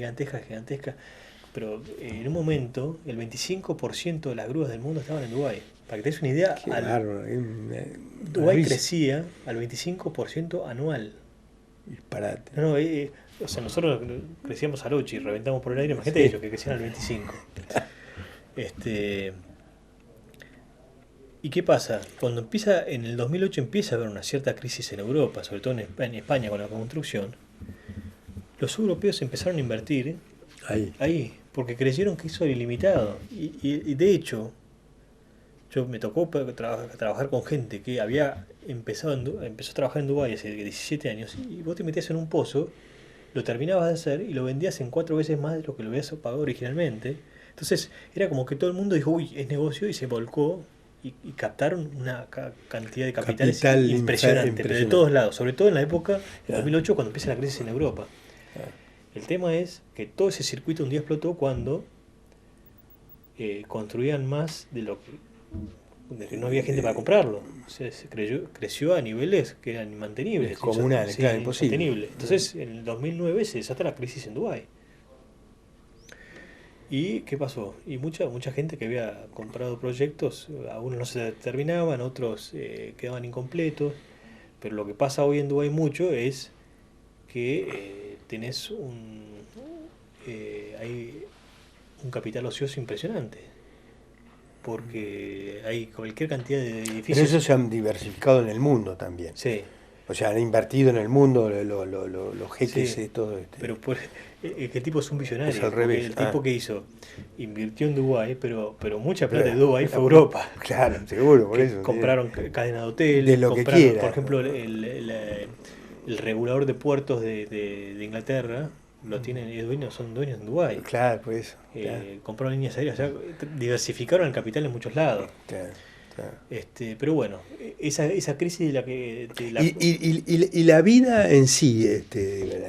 pero en un momento el 25% de las grúas del mundo estaban en Dubái. Para que te des una idea, Dubái crecía al 25% anual. Disparate. O sea, nosotros crecíamos al 8 y reventamos por el aire, imagínate ellos que crecían al 25. ¿Y qué pasa? Cuando en el 2008 empieza a haber una cierta crisis en Europa, sobre todo en España con la construcción, los europeos empezaron a invertir ahí porque creyeron que eso era ilimitado. Y de hecho, me tocó trabajar con gente que empezó a trabajar en Dubái hace 17 años y vos te metías en un pozo, lo terminabas de hacer y lo vendías en 4 veces más de lo que lo habías pagado originalmente. Entonces era como que todo el mundo dijo, uy, es negocio, y se volcó y captaron una cantidad de capitales impresionante, pero de todos lados, sobre todo en la época del 2008 cuando empieza la crisis en Europa. El tema es que todo ese circuito un día explotó cuando construían más de que no había gente para comprarlo. O sea, creció a niveles que eran inmantenibles. Comunales, claro, imposible. Entonces, en el 2009 se desata la crisis en Dubái. ¿Y qué pasó? Y mucha gente que había comprado proyectos, algunos no se terminaban, otros quedaban incompletos. Pero lo que pasa hoy en Dubái mucho es que tenés hay un capital ocioso impresionante. Porque hay cualquier cantidad de edificios. Pero eso se han diversificado en el mundo también. Sí. O sea, han invertido en el mundo los jeques de todo esto. Pero ¿qué tipo es un visionario? Es al revés. El tipo que invirtió en Dubái, pero mucha plata de Dubái fue a Europa. Claro, seguro, por eso. Compraron cadena de hotel, de lo que quiera. Por ejemplo, el regulador de puertos de Inglaterra son dueños en Dubái. Claro, por eso. Compraron líneas aéreas, o sea, diversificaron el capital en muchos lados. Claro. Pero bueno, esa crisis de la que... Y la vida en sí,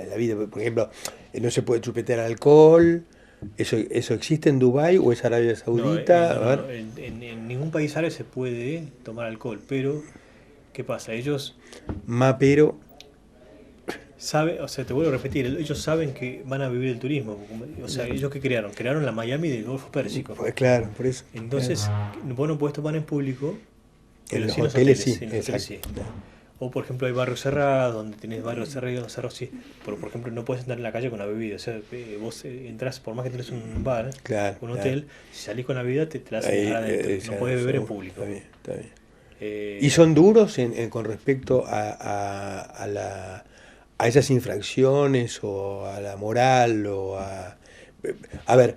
la vida, por ejemplo, no se puede chupetear alcohol, ¿eso existe en Dubái o es Arabia Saudita? No, en ningún país árabe se puede tomar alcohol, pero ¿qué pasa? Ellos... Mapero... o sea, te vuelvo a repetir, ellos saben que van a vivir el turismo. O sea, ellos que crearon la Miami del Golfo Pérsico. Pues claro, por eso. Entonces, vos no podés tomar en público, pero en los sí en los hoteles hoteles, sí, en los hoteles sí. O por ejemplo hay barrios cerrados, donde tenés barrios cerrados sí. Pero por ejemplo no puedes entrar en la calle con la bebida. O sea, vos entras, por más que tenés un bar, un hotel, si salís con la bebida te la hacen entrar adentro. No podés beber en público. Está bien. ¿Y son duros con respecto a esas infracciones o a la moral o a ver,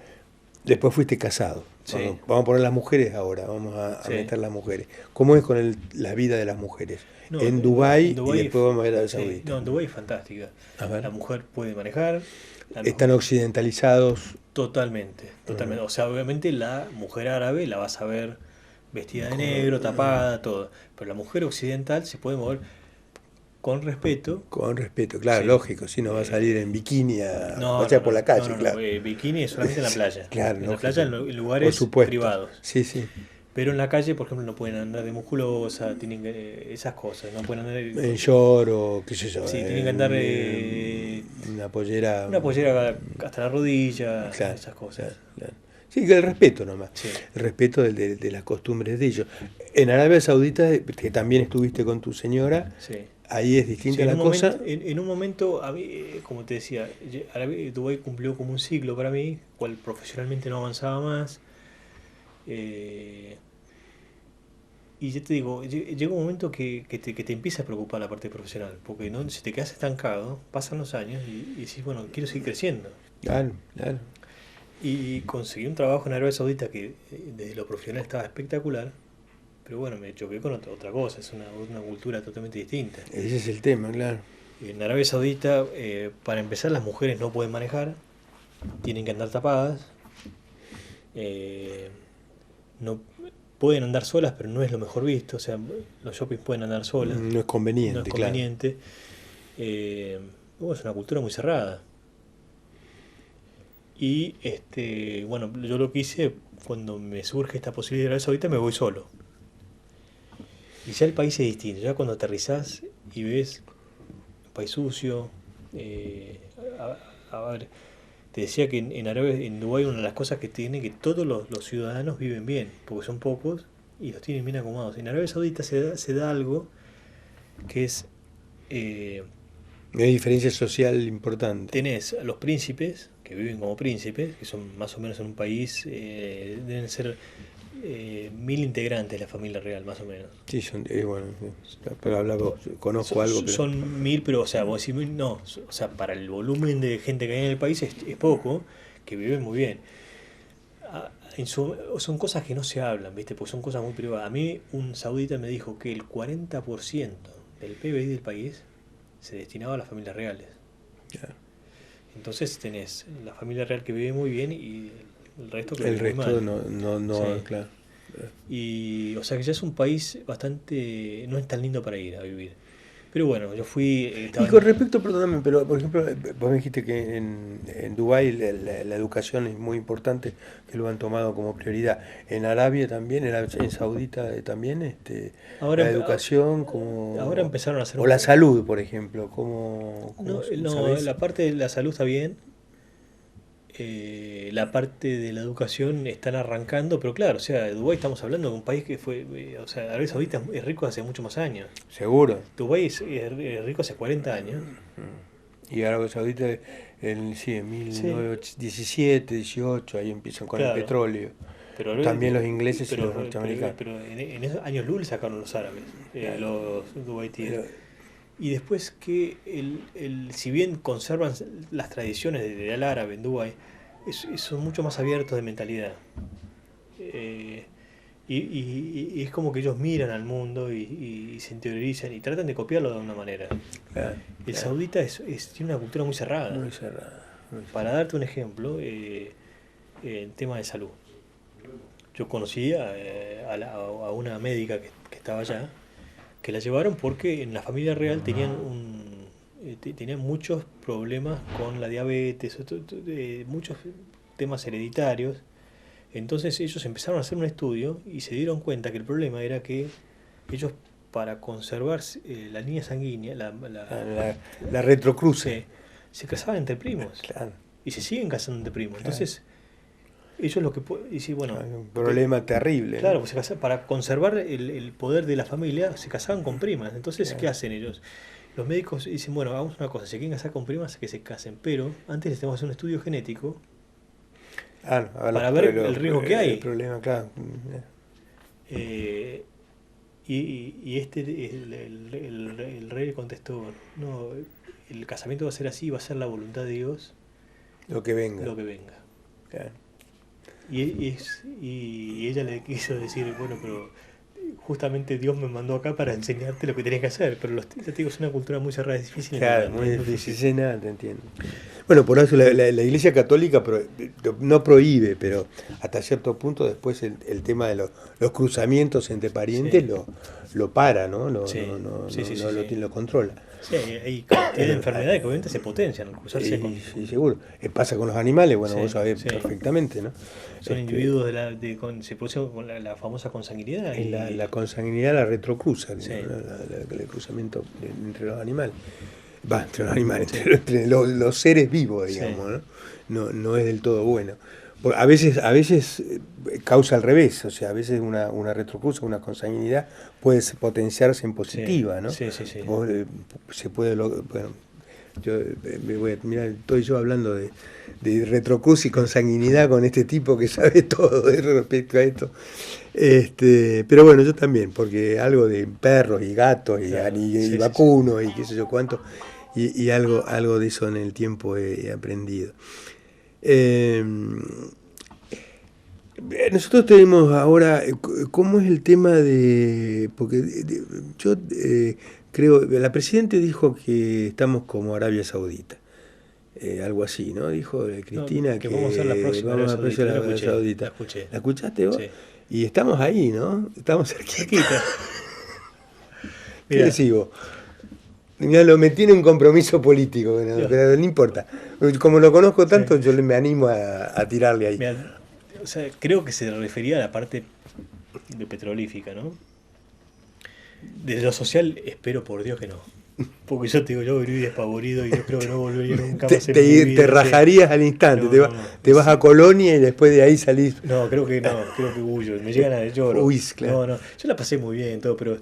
después fuiste casado? Sí. Vamos a poner las mujeres ahora, vamos a meter las mujeres. ¿Cómo es con la vida de las mujeres? En Dubái y después vamos a ver a Arabia Saudita. No, en Dubái es fantástica. La mujer puede manejar. ¿Están occidentalizados? Totalmente. O sea, obviamente la mujer árabe la vas a ver vestida de negro, tapada, todo. Pero la mujer occidental se puede mover con respeto. Con respeto, claro, lógico. Si no va a salir en bikini por la calle, claro. Bikini es solamente en la playa. Claro, en la playa, en lugares privados. Sí. Pero en la calle, por ejemplo, no pueden andar de musculosa, tienen esas cosas, no pueden andar en short o qué sé yo. Sí, tienen que andar una pollera hasta la rodilla, esas cosas. Claro. Sí, que el respeto nomás. Sí. El respeto de las costumbres de ellos. En Arabia Saudita, que también estuviste con tu señora, ahí es distinta la cosa. En un momento, a mí, como te decía, Dubái cumplió como un ciclo para mí, cual profesionalmente no avanzaba más. Y yo te digo, llega un momento que te empieza a preocupar la parte profesional, porque si te quedas estancado, pasan los años y decís, bueno, quiero seguir creciendo. Claro. Y conseguí un trabajo en Arabia Saudita que desde lo profesional estaba espectacular, pero bueno, me choqué con otra cosa, es una cultura totalmente distinta. Ese es el tema, claro. En Arabia Saudita, para empezar, las mujeres no pueden manejar, tienen que andar tapadas. pueden andar solas, pero no es lo mejor visto. O sea, los shoppings pueden andar solas. No es conveniente, No es conveniente. Es una cultura muy cerrada. Y bueno, yo lo que hice, cuando me surge esta posibilidad de Arabia Saudita, me voy solo. Y ya el país es distinto. Ya cuando aterrizás y ves un país sucio, a ver, te decía que en Dubái una de las cosas que tiene que todos los ciudadanos viven bien, porque son pocos y los tienen bien acomodados. En Arabia Saudita se da algo que es... Hay diferencia social importante. Tenés a los príncipes, que viven como príncipes, que son más o menos en un país, deben ser 1000 integrantes la familia real, más o menos. Sí, son, bueno, pero conozco algo. Pero... Son 1000, pero, o sea, vos decís 1000, no, o sea, para el volumen de gente que hay en el país es poco, que viven muy bien. Son cosas que no se hablan, ¿viste? Porque son cosas muy privadas. A mí un saudita me dijo que el 40% del PBI del país se destinaba a las familias reales. Yeah. Entonces tenés la familia real que vive muy bien y el resto que el vive resto muy mal. no, Sí. Claro. Y, o sea que ya es un país bastante... no es tan lindo para ir a vivir. Pero bueno, yo fui... Y con respecto, perdóname, pero por ejemplo, vos me dijiste que en Dubái la educación es muy importante, que lo han tomado como prioridad. En Arabia también, en Saudita también, ahora, la educación como... Ahora empezaron a hacer... O la salud, por ejemplo, como... No, la parte de la salud está bien. La parte de la educación están arrancando, pero claro, o sea, Dubái estamos hablando de un país que fue, o sea, Arabia Saudita es rico hace muchos más años. Seguro. Dubái es rico hace 40 años. Y Arabia Saudita en 1917, 18, ahí empiezan con el petróleo. Pero también los ingleses y los norteamericanos. Pero en esos años luz le sacaron los árabes, los dubaitíes. Y después que si bien conservan las tradiciones del árabe en Dubái, son mucho más abiertos de mentalidad. Y es como que ellos miran al mundo y se interiorizan y tratan de copiarlo de alguna manera. El saudita tiene una cultura muy cerrada. Muy cerrada. Para darte un ejemplo, en tema de salud. Yo conocí a una médica que estaba allá, que la llevaron porque en la familia real tenían muchos problemas con la diabetes, muchos temas hereditarios. Entonces ellos empezaron a hacer un estudio y se dieron cuenta que el problema era que ellos, para conservar la línea sanguínea, la retrocruce, se casaban entre primos. Claro. Y se siguen casando entre primos. Entonces ellos lo que pueden... bueno, hay un problema terrible. Claro, pues para conservar el poder de la familia se casaban con primas. Entonces, ¿qué hacen ellos? Los médicos dicen, bueno, hagamos una cosa, si quieren casar con primas, que se casen, pero antes les tenemos que hacer un estudio genético para ver el riesgo que hay. El problema, claro. El rey le contestó, no, el casamiento va a ser así, va a ser la voluntad de Dios. Lo que venga. Claro. Y ella le quiso decir, bueno, pero justamente Dios me mandó acá para enseñarte lo que tenés que hacer, pero ya te digo, es una cultura muy cerrada, es difícil. Claro, muy difícil, nada, te entiendo. Bueno, por eso la Iglesia Católica no prohíbe, pero hasta cierto punto después el tema de los cruzamientos entre parientes lo para, ¿no? Lo controla. Sí, hay cantidad de enfermedades que obviamente se potencian al cruzarse Sí, seguro. Pasa con los animales, bueno, vos sabés perfectamente, ¿no? Son individuos se produce con la famosa consanguinidad. La consanguinidad la retrocruza, el cruzamiento entre los animales. Entre los animales, entre los seres vivos, digamos, ¿no? No es del todo bueno. A veces causa al revés, o sea, a veces una retrocruza, una consanguinidad puede potenciarse en positiva, ¿no? Sí. Se puede, bueno, mira, estoy yo hablando de retrocruz y consanguinidad con este tipo que sabe todo respecto a esto. Pero bueno, yo también, porque algo de perros y gatos y vacunos y qué sé yo cuánto, y algo de eso en el tiempo he aprendido. Nosotros tenemos ahora, ¿cómo es el tema de...? Porque yo creo, la Presidenta dijo que estamos como Arabia Saudita, algo así, ¿no? Dijo Cristina que vamos a hacer la próxima Arabia Saudita. La escuché. ¿La escuchaste vos? Sí. Y estamos ahí, ¿no? Estamos cerquita. ¿Qué Mirá. decís vos? Mirá, me tiene un compromiso político, pero no importa. Como lo conozco tanto, yo me animo a tirarle ahí. Mirá, o sea, creo que se refería a la parte de petrolífica, ¿no? Desde lo social, espero por Dios que no. Porque yo te digo, yo viví despavorido y yo creo que no volvería nunca más en mi vida. Te rajarías al instante, No, te vas a Colonia y después de ahí salís. No, creo que huyo, me llegan a lloro. Uy, claro. No, yo la pasé muy bien, todo, pero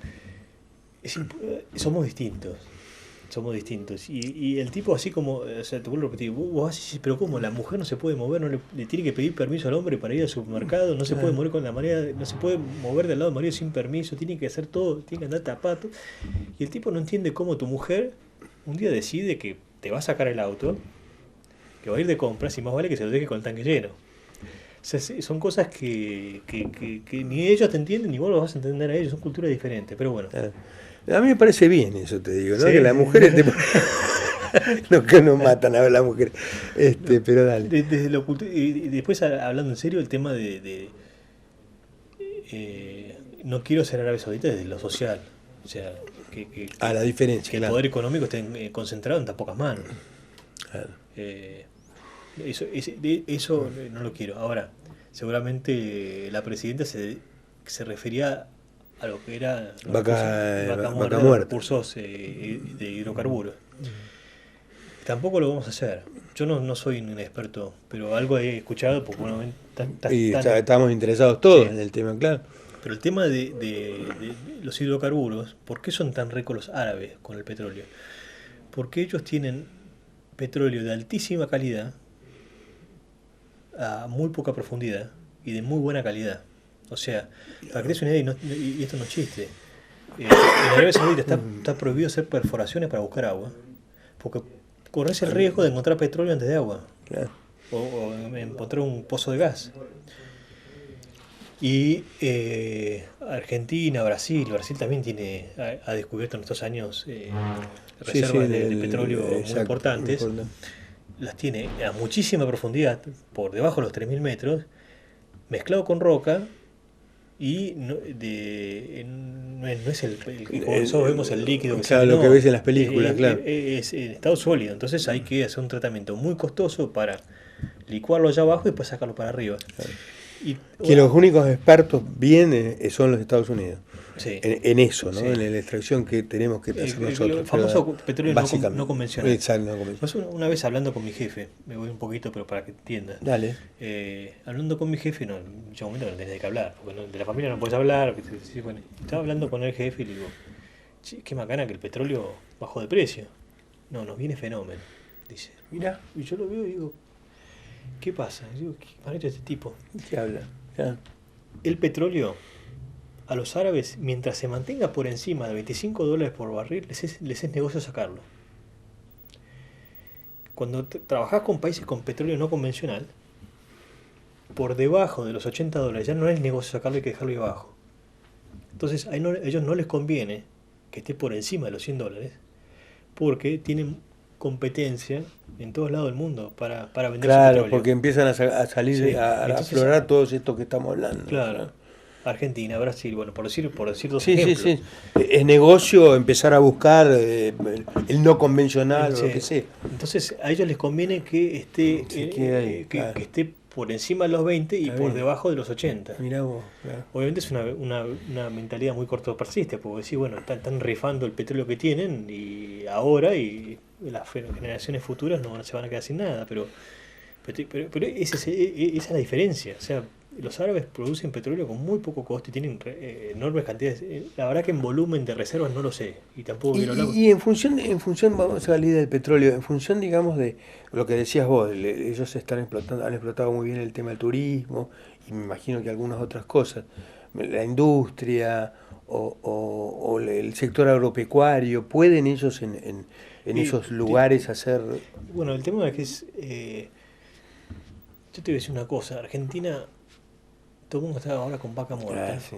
somos distintos. Y el tipo así como, o sea, te vuelvo a repetir, vos decís, pero ¿cómo? La mujer no se puede mover, no le tiene que pedir permiso al hombre para ir al supermercado, no se puede mover con la marea, no se puede mover del lado del marido sin permiso, tiene que hacer todo, tiene que andar tapado. Y el tipo no entiende cómo tu mujer un día decide que te va a sacar el auto, que va a ir de compras y más vale que se lo deje con el tanque lleno. O sea, son cosas que ni ellos te entienden ni vos lo vas a entender a ellos, son culturas diferentes, pero bueno. A mí me parece bien eso, te digo, ¿no? Sí. Que las mujeres no, que nos matan a las mujeres. Pero dale. Desde lo y después, hablando en serio, el tema no quiero ser Arabia Saudita desde lo social. O sea, La diferencia, que el poder económico esté concentrado en tan pocas manos. Claro. Eso no lo quiero. Ahora, seguramente la presidenta se refería a lo que era Vaca muerta, muerta. recursos de hidrocarburos. Tampoco lo vamos a hacer. Yo no soy un experto, pero algo he escuchado porque bueno, estamos interesados todos Sí. en el tema, claro. Pero el tema de los hidrocarburos, ¿por qué son tan ricos los árabes con el petróleo? Porque ellos tienen petróleo de altísima calidad, a muy poca profundidad y de muy buena calidad. O sea, para que te des una idea, y esto no es chiste, en Arabia Saudita está prohibido hacer perforaciones para buscar agua, porque corres el riesgo de encontrar petróleo antes de agua, Claro. o encontrar un pozo de gas. Y Argentina, Brasil también ha descubierto en estos años reservas de petróleo muy importantes. Las tiene a muchísima profundidad, por debajo de los 3.000 metros, mezclado con roca, y no es nosotros vemos el líquido que claro, sale, lo que ves en las películas, claro. Es en estado sólido, entonces hay que hacer un tratamiento muy costoso para licuarlo allá abajo y después sacarlo para arriba. Claro. Y, Que los únicos expertos bien son los Estados Unidos. Sí. En eso, ¿no? Sí. En la extracción que tenemos que hacer nosotros. El famoso petróleo básicamente. no convencional. Exacto, no convencional. Pues una vez hablando con mi jefe, me voy un poquito, pero para que entiendas. Dale. Hablando con mi jefe, no, en muchos momentos no tenés que hablar, porque de la familia no puedes hablar. Bueno, estaba hablando con el jefe y le digo, che, qué macana que el petróleo bajó de precio. No, nos viene fenómeno. Dice, mirá, y yo lo veo y digo, ¿qué pasa? Y digo, ¿qué ha hecho este tipo? ¿Qué habla? Claro. El petróleo a los árabes, mientras se mantenga por encima de $25 por barril, les es negocio sacarlo. Cuando trabajás con países con petróleo no convencional, por debajo de los $80 ya no es negocio sacarlo, hay que dejarlo ahí abajo. Entonces a ellos no les conviene que esté por encima de los $100, porque tienen competencia en todos lados del mundo para vender su Claro, petróleo. porque empiezan a salir, Sí. a Entonces, aflorar todos estos que estamos hablando. Claro. Argentina, Brasil, bueno, por decir dos Sí, ejemplos. sí. Es negocio empezar a buscar el no convencional Sí. o lo que sea. Entonces a ellos les conviene que esté Se quede ahí, claro. que esté por encima de los 20 y Está por bien. debajo de los 80. Mirá vos, claro. Obviamente es una mentalidad muy cortoplacista, porque decís, bueno, están rifando el petróleo que tienen y ahora y las generaciones futuras no se van a quedar sin nada, pero esa es la diferencia. O sea, los árabes producen petróleo con muy poco costo y tienen enormes cantidades. La verdad que en volumen de reservas no lo sé y tampoco quiero hablar. Y en función, vamos a salir del petróleo, en función, digamos, de lo que decías vos, ellos han explotado muy bien el tema del turismo y me imagino que algunas otras cosas, la industria o el sector agropecuario, ¿pueden ellos en esos lugares hacer...? Bueno, el tema es que es... yo te voy a decir una cosa, Argentina... Todo el mundo está ahora con vaca muerta, Sí.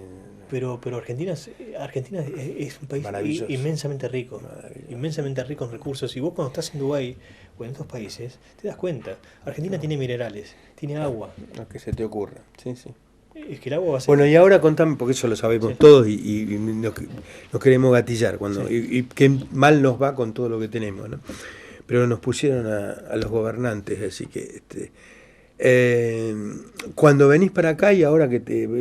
pero Argentina es un país Maravilloso. inmensamente rico, Maravilloso. inmensamente rico en recursos. Y vos cuando estás en Dubái o en estos países, te das cuenta, Argentina tiene minerales, tiene agua, Lo que se te ocurra, sí. Es que el agua va a ser... Bueno, y ahora contame, porque eso lo sabemos Sí. todos y nos queremos gatillar cuando Sí. y qué mal nos va con todo lo que tenemos, ¿no? Pero nos pusieron a los gobernantes, así que cuando venís para acá y ahora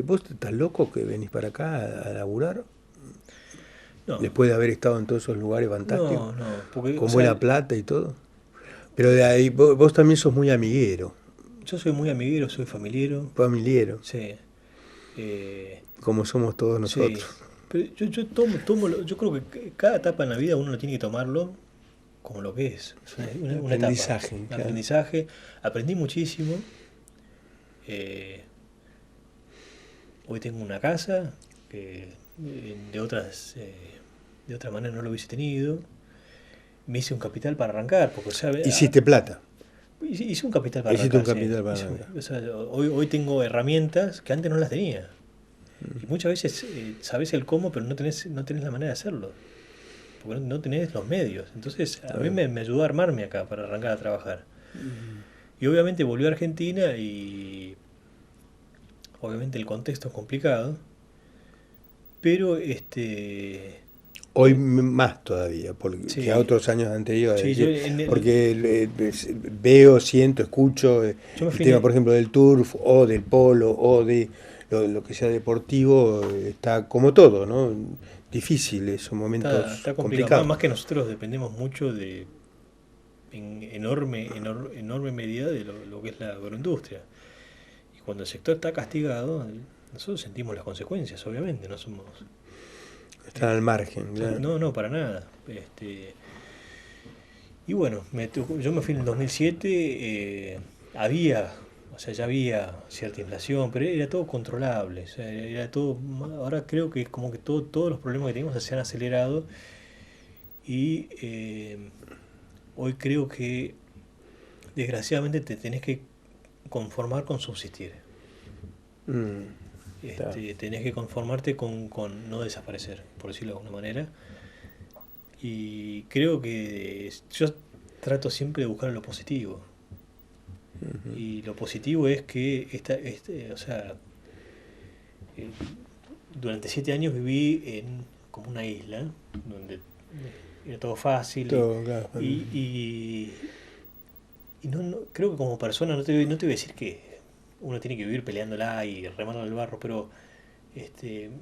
vos estás loco que venís para acá a laburar, No, después de haber estado en todos esos lugares fantásticos, no, porque, con o buena sea, plata y todo. Pero de ahí vos también sos muy amiguero, yo soy muy amiguero, soy familiero, familiero, sí. Eh, como somos todos sí. nosotros. Pero yo yo creo que cada etapa en la vida uno lo tiene que tomarlo como lo que es. Es una Aprendizaje, etapa, un claro. aprendizaje. Aprendí muchísimo. Hoy tengo una casa que de otra manera no lo hubiese tenido. Me hice un capital para arrancar, porque, ¿sabe? Hiciste plata. Hice un capital para Hiciste arrancar. un capital Sí. para arrancar. O sea, hoy tengo herramientas que antes no las tenía. Y muchas veces sabes el cómo, pero no tenés la manera de hacerlo. Porque no tenés los medios. Entonces, a mí me ayudó a armarme acá para arrancar a trabajar. Y obviamente volví a Argentina y obviamente el contexto es complicado. Pero Hoy más todavía, porque Sí. que a otros años anteriores. Sí, es decir, yo en el- porque veo, siento, escucho Yo me el fui tema, en- por ejemplo, del turf o del polo o de lo que sea deportivo, está como todo, ¿no? Difícil, son momentos está complicado. complicados. Más que nosotros dependemos mucho en enorme medida de lo que es la agroindustria. Y cuando el sector está castigado, nosotros sentimos las consecuencias, obviamente, no somos... Están al margen. Claro. No, para nada. Y bueno, yo me fui en el 2007, ya había cierta inflación, pero era todo controlable. O sea, era todo, ahora creo que es como que todos los problemas que teníamos se han acelerado y hoy creo que desgraciadamente te tenés que conformar con subsistir. Claro. Tenés que conformarte con no desaparecer, por decirlo de alguna manera. Y creo que yo trato siempre de buscar lo positivo. Y lo positivo es que o sea, durante 7 años viví como una isla, donde era todo fácil. Todo, claro. Y creo que como persona no te voy a decir que uno tiene que vivir peleándola y remando el barro, pero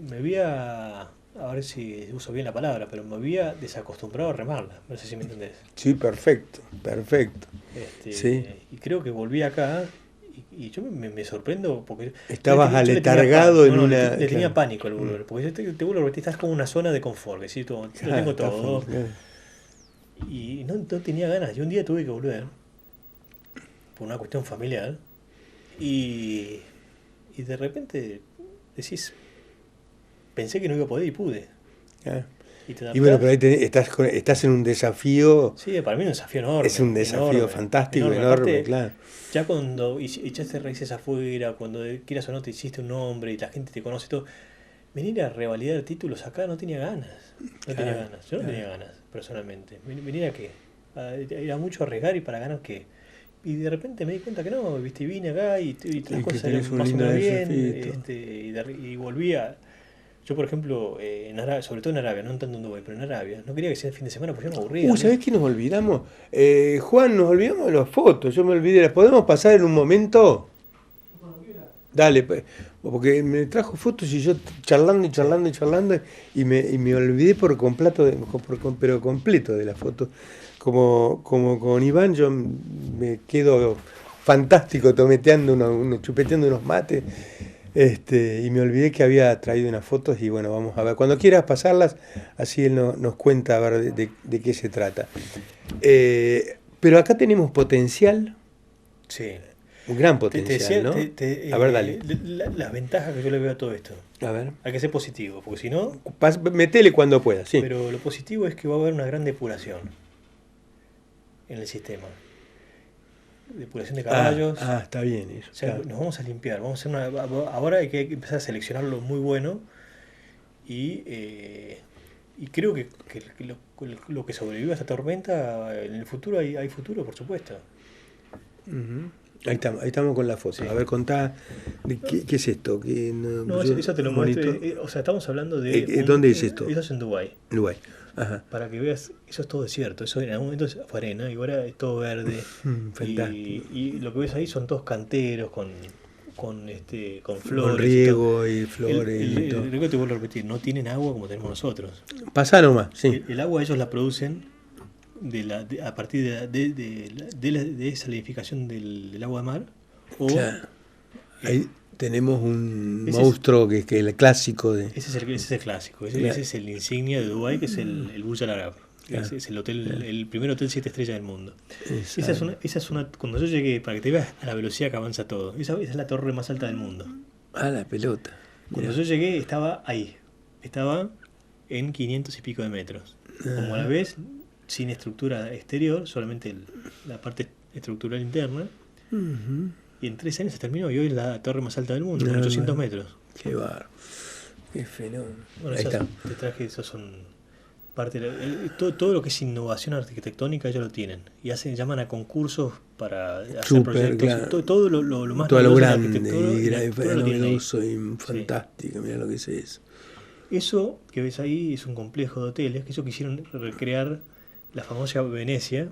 me había, a ver si uso bien la palabra, pero me había desacostumbrado a remarla, no sé si me entendés. Sí, perfecto. Sí. Y creo que volví acá y yo me sorprendo porque Estabas yo le tenía aletargado en no, una... le tenía claro. pánico al volver, porque te vuelvo a repetir, estás como en una zona de confort, decís, yo tengo Está todo, claro. y no tenía ganas. Yo un día tuve que volver por una cuestión familiar y de repente decís, pensé que no iba a poder y pude. Ah. Y te Y bueno, adaptás. pero ahí estás en un desafío, Sí, para mí es un desafío enorme. es un desafío enorme, fantástico, enorme, Aparte, claro. ya cuando echaste raíces afuera, cuando quieras o no te hiciste un nombre y la gente te conoce y todo, venir a revalidar títulos acá no tenía ganas. No tenía Claro, ganas. Yo no claro. tenía ganas, personalmente. Venir a qué? Era mucho arriesgar y para ganar qué. Y de repente me di cuenta que no, viste, y vine acá y las que cosas tenés salieron un más o lindo menos bien. desafío. Y volví a. Yo, por ejemplo, en Arabia, sobre todo en Arabia, no tanto en Dubái, pero en Arabia, no quería que sea el fin de semana porque yo me aburría. ¿Sabés qué nos olvidamos? Juan, nos olvidamos de las fotos, yo me olvidé, ¿las podemos pasar en un momento? Dale, porque me trajo fotos y yo charlando y me olvidé por completo pero completo de las fotos. Como con Iván yo me quedo fantástico tometeando chupeteando unos mates. Y me olvidé que había traído unas fotos y bueno, vamos a ver. Cuando quieras pasarlas, así él nos cuenta a ver de qué se trata. Pero acá tenemos potencial, Sí. un gran Te potencial, decía, ¿no? a A ver, dale. Las ventajas que yo le veo a todo esto. A ver. Hay que ser positivo, porque si no. Metele cuando puedas, sí. Pero lo positivo es que va a haber una gran depuración en el sistema. Depuración de caballos. Está bien eso. O sea, claro. nos vamos a limpiar. Ahora hay que empezar a seleccionar lo muy bueno y creo que lo que sobreviva a esta tormenta, en el futuro hay futuro, por supuesto. Ujú. Ahí estamos con la foto. Sí. A ver, contá, ¿qué es esto? No, eso te lo muestro. O sea, estamos hablando de... ¿Dónde es esto? Eso es en Dubái. Uruguay. Ajá. Para que veas, eso es todo desierto. Eso en algún momento fue arena y ahora es todo verde. Fantástico. Y lo que ves ahí son todos canteros con flores. Con riego y flores. El y todo. riego, te vuelvo a repetir, no tienen agua como tenemos nosotros. Pasá nomás, sí. El agua ellos la producen a partir de esa salinificación del agua de mar. O, Claro. Ahí tenemos un ese monstruo que es el clásico de... ese es el clásico. Claro. Ese es el insignia de Dubái, que es el Burj Al Arab. Claro. Es el hotel, el primer hotel 7 estrellas del mundo. Exacto. Esa es una, cuando yo llegué, para que te veas a la velocidad que avanza todo, esa es la torre más alta del mundo. La pelota. Cuando yo llegué estaba ahí, estaba en 500 y pico de metros. Como la ves, sin estructura exterior, solamente la parte estructural interna. Ujú. Y en 3 años se terminó y hoy es la torre más alta del mundo, con 800 metros. Qué barro. Qué fenómeno. Bueno, Ahí está. te traje, esos son parte todo lo que es innovación arquitectónica ellos lo tienen y llaman a concursos para hacer Súper, proyectos, claro. todo lo más Todo lo novedoso de la grande arquitectura y y la arquitectura lo tienen ahí. novedoso y fantástico. Mira lo que es eso. Eso que ves ahí es un complejo de hoteles que ellos quisieron recrear la famosa Venecia.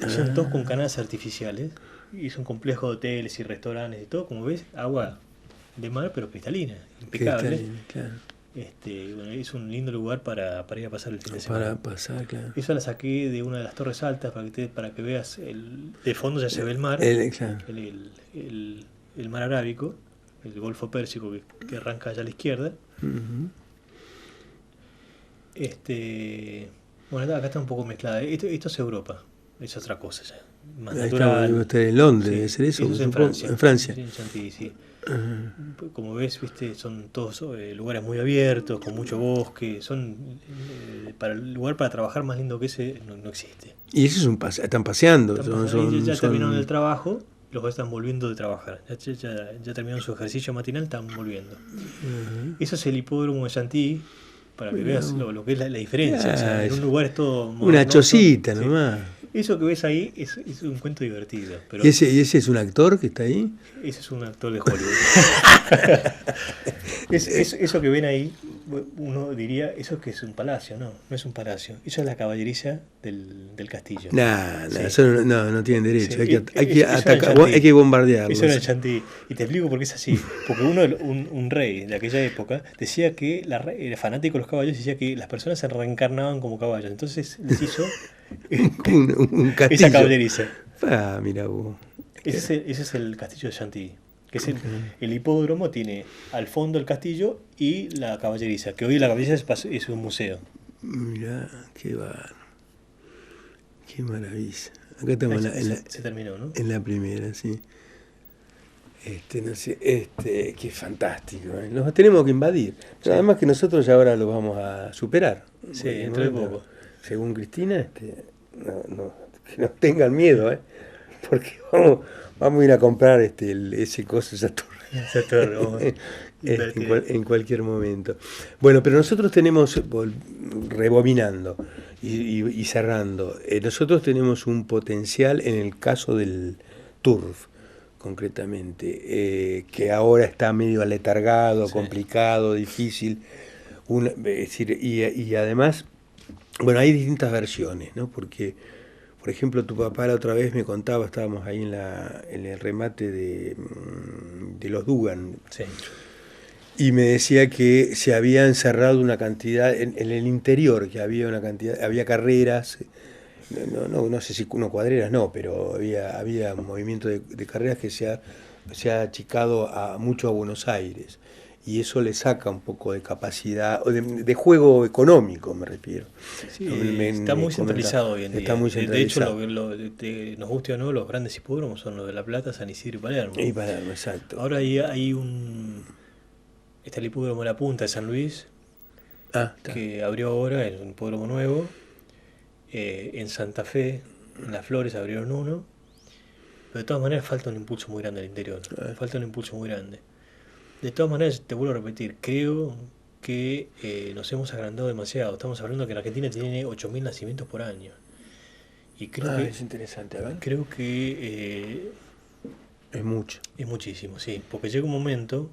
Son todos con canales artificiales y es un complejo de hoteles y restaurantes y todo, como ves, agua de mar pero cristalina, impecable. Claro. Bueno, es un lindo lugar para ir a pasar el fin de semana. Para pasar, claro. Esa la saqué de una de las torres altas para que veas de fondo ya se ve el mar, Claro. el mar Arábico, el Golfo Pérsico que arranca allá a la izquierda. Ujú. Bueno, acá está un poco mezclada. Esto es Europa, es otra cosa ya. Más Ahí natural. está, usted en Londres, Sí, debe ser eso. es en supongo. Francia. En Francia. Sí, en Chantilly, sí. Ajá. Como ves, viste, son todos lugares muy abiertos, con mucho bosque. Son para el lugar para trabajar más lindo que ese no existe. Y eso es están paseando. Ya terminaron el trabajo, los están volviendo de trabajar. Ya terminaron su ejercicio matinal, están volviendo. Eso es el hipódromo de Chantilly, para que veas lo que es la diferencia. O sea, en un lugar es todo una modernoso. chocita Sí. nomás. Eso que ves ahí es un cuento divertido. Pero ¿Y ese es un actor que está ahí? ese es un actor de Hollywood. Eso que ven ahí, uno diría, eso que es un palacio. No es un palacio. Eso es la caballeriza del castillo. Sí. Eso no tienen derecho. Sí, Hay que eso era atacar, Chantilly. hay que bombardearlos. Eso era el Chantilly. Y te explico por qué es así. Porque un rey de aquella época decía que era fanático de los caballos y decía que las personas se reencarnaban como caballos. Entonces les hizo un castillo. esa caballeriza. Mira vos. Ese es el castillo de Chantilly. Que es el hipódromo tiene al fondo el castillo y la caballeriza. Que hoy la caballeriza es un museo. Mirá, qué bárbaro. Qué maravilla. Acá estamos Se terminó, ¿no? en la primera, sí. No sé, qué fantástico. Nos tenemos que invadir. Pero Sí. además que nosotros ya ahora lo vamos a superar. Sí, dentro de poco. Según Cristina, que nos tengan miedo, porque vamos a ir a comprar ese coso, esa torre. En cualquier momento. Bueno, pero nosotros tenemos, rebobinando y cerrando, nosotros tenemos un potencial en el caso del turf, concretamente, que ahora está medio aletargado, Sí. complicado, difícil. Es decir, y además, bueno, hay distintas versiones, ¿no? Porque, por ejemplo, tu papá la otra vez me contaba, estábamos ahí en el remate de los Dugan, Sí. y me decía que se había encerrado una cantidad, en el interior, que había carreras, no sé si cuadreras, pero había un movimiento de carreras que se ha achicado mucho a Buenos Aires. Y eso le saca un poco de capacidad, de juego económico, me refiero. Sí, está muy centralizado hoy en día. Está muy centralizado. De hecho, nos guste o no, los grandes hipódromos son los de La Plata, San Isidro y Palermo. Y Palermo, exacto. Ahora hay está el hipódromo de La Punta de San Luis, que abrió ahora, es un hipódromo nuevo. En Santa Fe, en Las Flores abrieron uno. Pero de todas maneras falta un impulso muy grande al interior. Falta un impulso muy grande. De todas maneras, te vuelvo a repetir, creo que nos hemos agrandado demasiado. Estamos hablando que la Argentina tiene 8.000 nacimientos por año. Y creo que es interesante, a ver. creo que Es mucho. Es muchísimo, sí, porque llega un momento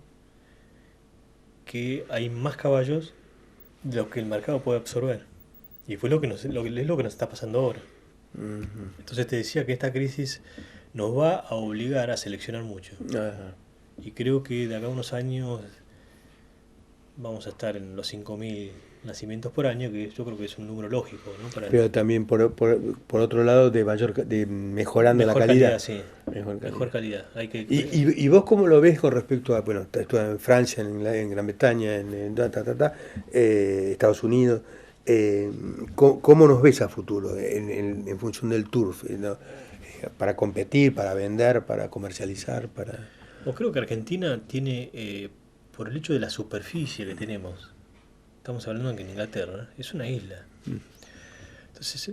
que hay más caballos de lo que el mercado puede absorber. Y fue es lo que nos está pasando ahora. Ujú. Entonces te decía que esta crisis nos va a obligar a seleccionar mucho. Ajá. Y creo que de acá a unos años vamos a estar en los 5.000 nacimientos por año, que yo creo que es un número lógico, ¿no? Para Pero también por otro lado de mejorando la mejor calidad. sí. Mejor calidad. Mejor calidad. Hay que, ¿Y vos cómo lo ves con respecto a, bueno, tú en Francia, en Gran Bretaña, Estados Unidos? ¿Cómo nos ves a futuro en función del turf? ¿No? Para competir, para vender, para comercializar, para... o creo que Argentina tiene, por el hecho de la superficie que tenemos, estamos hablando que en Inglaterra es una isla. Entonces,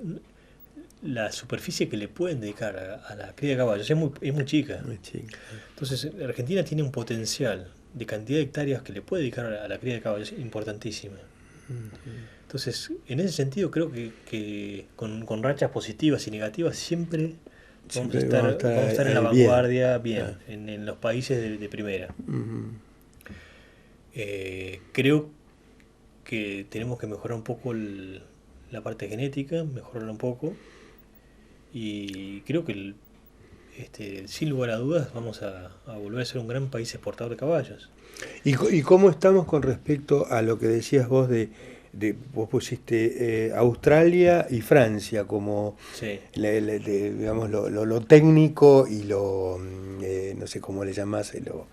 la superficie que le pueden dedicar a la cría de caballos es muy chica. Muy chica. Entonces, Argentina tiene un potencial de cantidad de hectáreas que le puede dedicar a la cría de caballos importantísima. Entonces, en ese sentido, creo que con rachas positivas y negativas siempre vamos a estar en la vanguardia, bien, en los países de primera. Uh-huh. Creo que tenemos que mejorar un poco la parte genética, mejorarla un poco, y creo que sin lugar a dudas vamos a volver a ser un gran país exportador de caballos. ¿Y cómo estamos con respecto a lo que decías vos vos pusiste Australia y Francia como Sí. digamos lo técnico y lo no sé cómo le llamás Lo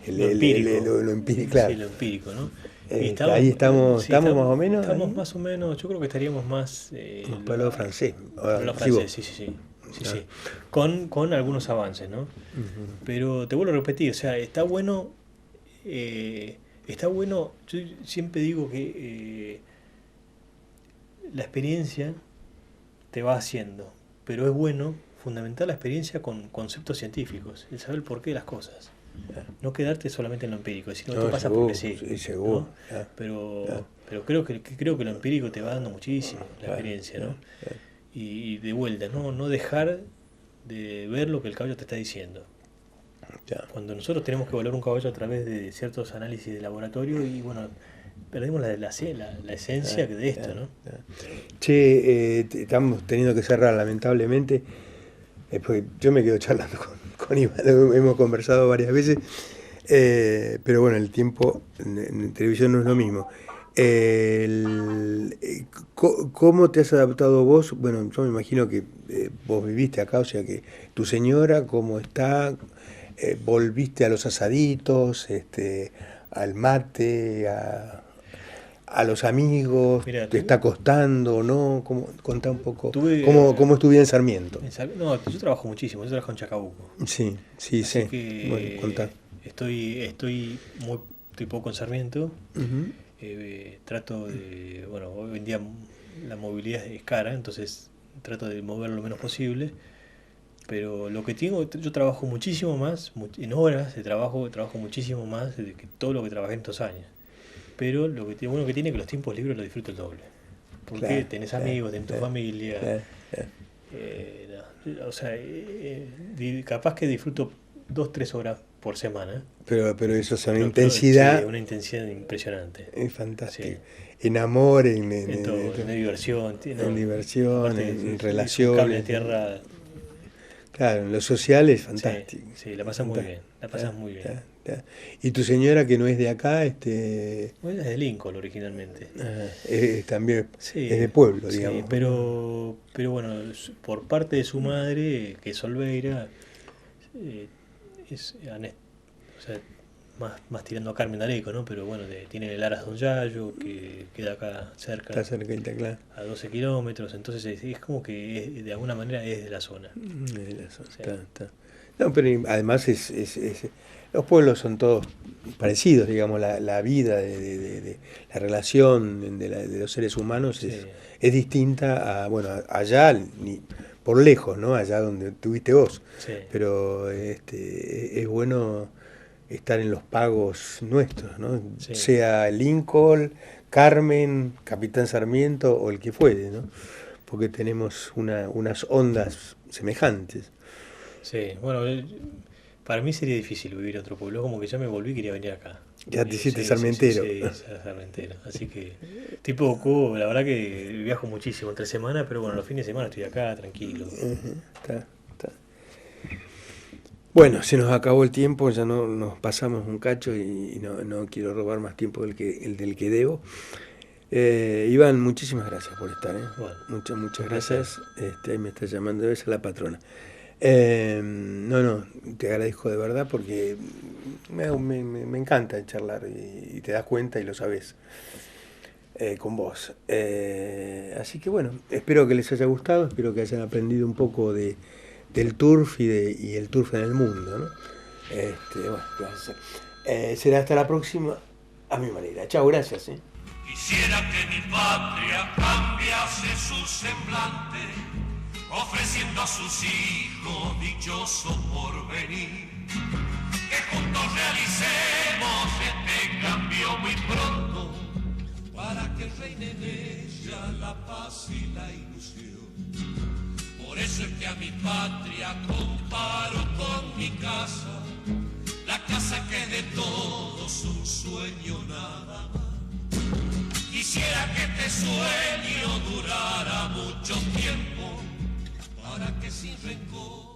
empírico. lo empírico, claro. Sí, lo empírico, ¿no? Ahí estamos sí, más o menos. Estamos ahí. más o menos, yo creo que estaríamos más... Para lo francés. Para lo francés, sí. Con algunos avances, ¿no? Uh-huh. Pero te vuelvo a repetir, o sea, está bueno, yo siempre digo que la experiencia te va haciendo, pero es bueno fundamentar la experiencia con conceptos científicos, el saber el porqué de las cosas. No quedarte solamente en lo empírico, decir, no, esto pasa seguro, porque sí. Sí, seguro. ¿No? Pero creo que lo empírico te va dando muchísimo, la experiencia, ¿no? Y de vuelta, no dejar de ver lo que el caballo te está diciendo. Cuando nosotros tenemos que evaluar un caballo a través de ciertos análisis de laboratorio, y bueno, perdemos la esencia de esto, ¿no? Che, estamos teniendo que cerrar, lamentablemente, porque yo me quedo charlando con Iván, hemos conversado varias veces, pero bueno, el tiempo en televisión no es lo mismo. ¿Cómo te has adaptado vos? Bueno, yo me imagino que vos viviste acá, o sea que tu señora, ¿cómo está? ¿Volviste a los asaditos, al mate, a los amigos? Mirá, ¿Te está costando o no? Contá un poco. ¿Cómo estuve en Sarmiento? No, yo trabajo muchísimo, yo trabajo en Chacabuco. Sí. Así que bueno, contá. estoy poco en Sarmiento. Uh-huh. Trato de, bueno, hoy en día la movilidad es cara, entonces trato de mover lo menos posible, pero lo que tengo, yo trabajo muchísimo más, en horas de trabajo muchísimo más de que todo lo que trabajé en estos años, pero lo que bueno que tiene es que los tiempos libres los disfruto el doble, porque tenés amigos, tenés tu familia, o sea, capaz que disfruto 2-3 horas por semana. Pero eso es una intensidad. Sí, una intensidad impresionante. Es fantástico. Sí. En amor, en diversión. En diversión, aparte, en relaciones. Cable de tierra. Claro, en lo social es fantástico. Sí, la pasas muy bien. Muy bien. ¿Y tu señora que no es de acá? Bueno, es de Lincoln originalmente. También es de pueblo, digamos. Sí, pero bueno, por parte de su madre, que es Olveira, o sea, más tirando a Carmen D'Areco, ¿no? Pero bueno, tiene el Aras Don Yayo, que queda acá cerca. Está cerquita, claro. A 12 kilómetros, entonces es como que de alguna manera es de la zona. De la zona, Sí. está. No, pero además los pueblos son todos parecidos, digamos, la vida, de la relación de los seres humanos Sí. es distinta a, bueno, allá, por lejos, ¿no? Allá donde tuviste vos. Sí. Pero es bueno estar en los pagos nuestros, ¿no? Sí. Sea Lincoln, Carmen, Capitán Sarmiento o el que fuere, ¿no? Porque tenemos unas ondas semejantes. Sí, bueno, Para mí sería difícil vivir en otro pueblo, como que ya me volví y quería venir acá. Ya te hiciste sarmentero. Sí, sarmentero. Así que, tipo, la verdad que viajo muchísimo entre semanas, pero bueno, los fines de semana estoy acá, tranquilo. Está. Bueno, se nos acabó el tiempo, ya no nos pasamos un cacho y no quiero robar más tiempo del que debo. Iván, muchísimas gracias por estar. Bueno, muchas gracias. Ahí me está llamando, debe ser la patrona. Te agradezco de verdad porque me encanta charlar y te das cuenta y lo sabes con vos. Así que bueno, espero que les haya gustado, espero que hayan aprendido un poco del turf y el turf en el mundo, ¿no? Bueno, gracias. Será hasta la próxima a mi manera. Chao, gracias. Quisiera que mi patria cambiase su semblante, ofreciendo a sus hijos dichoso porvenir, que juntos realicemos este cambio muy pronto, para que reine en ella la paz y la ilusión. Por eso es que a mi patria comparo con mi casa, la casa que es de todos un sueño nada más. Quisiera que este sueño durara mucho tiempo, para que sin rencor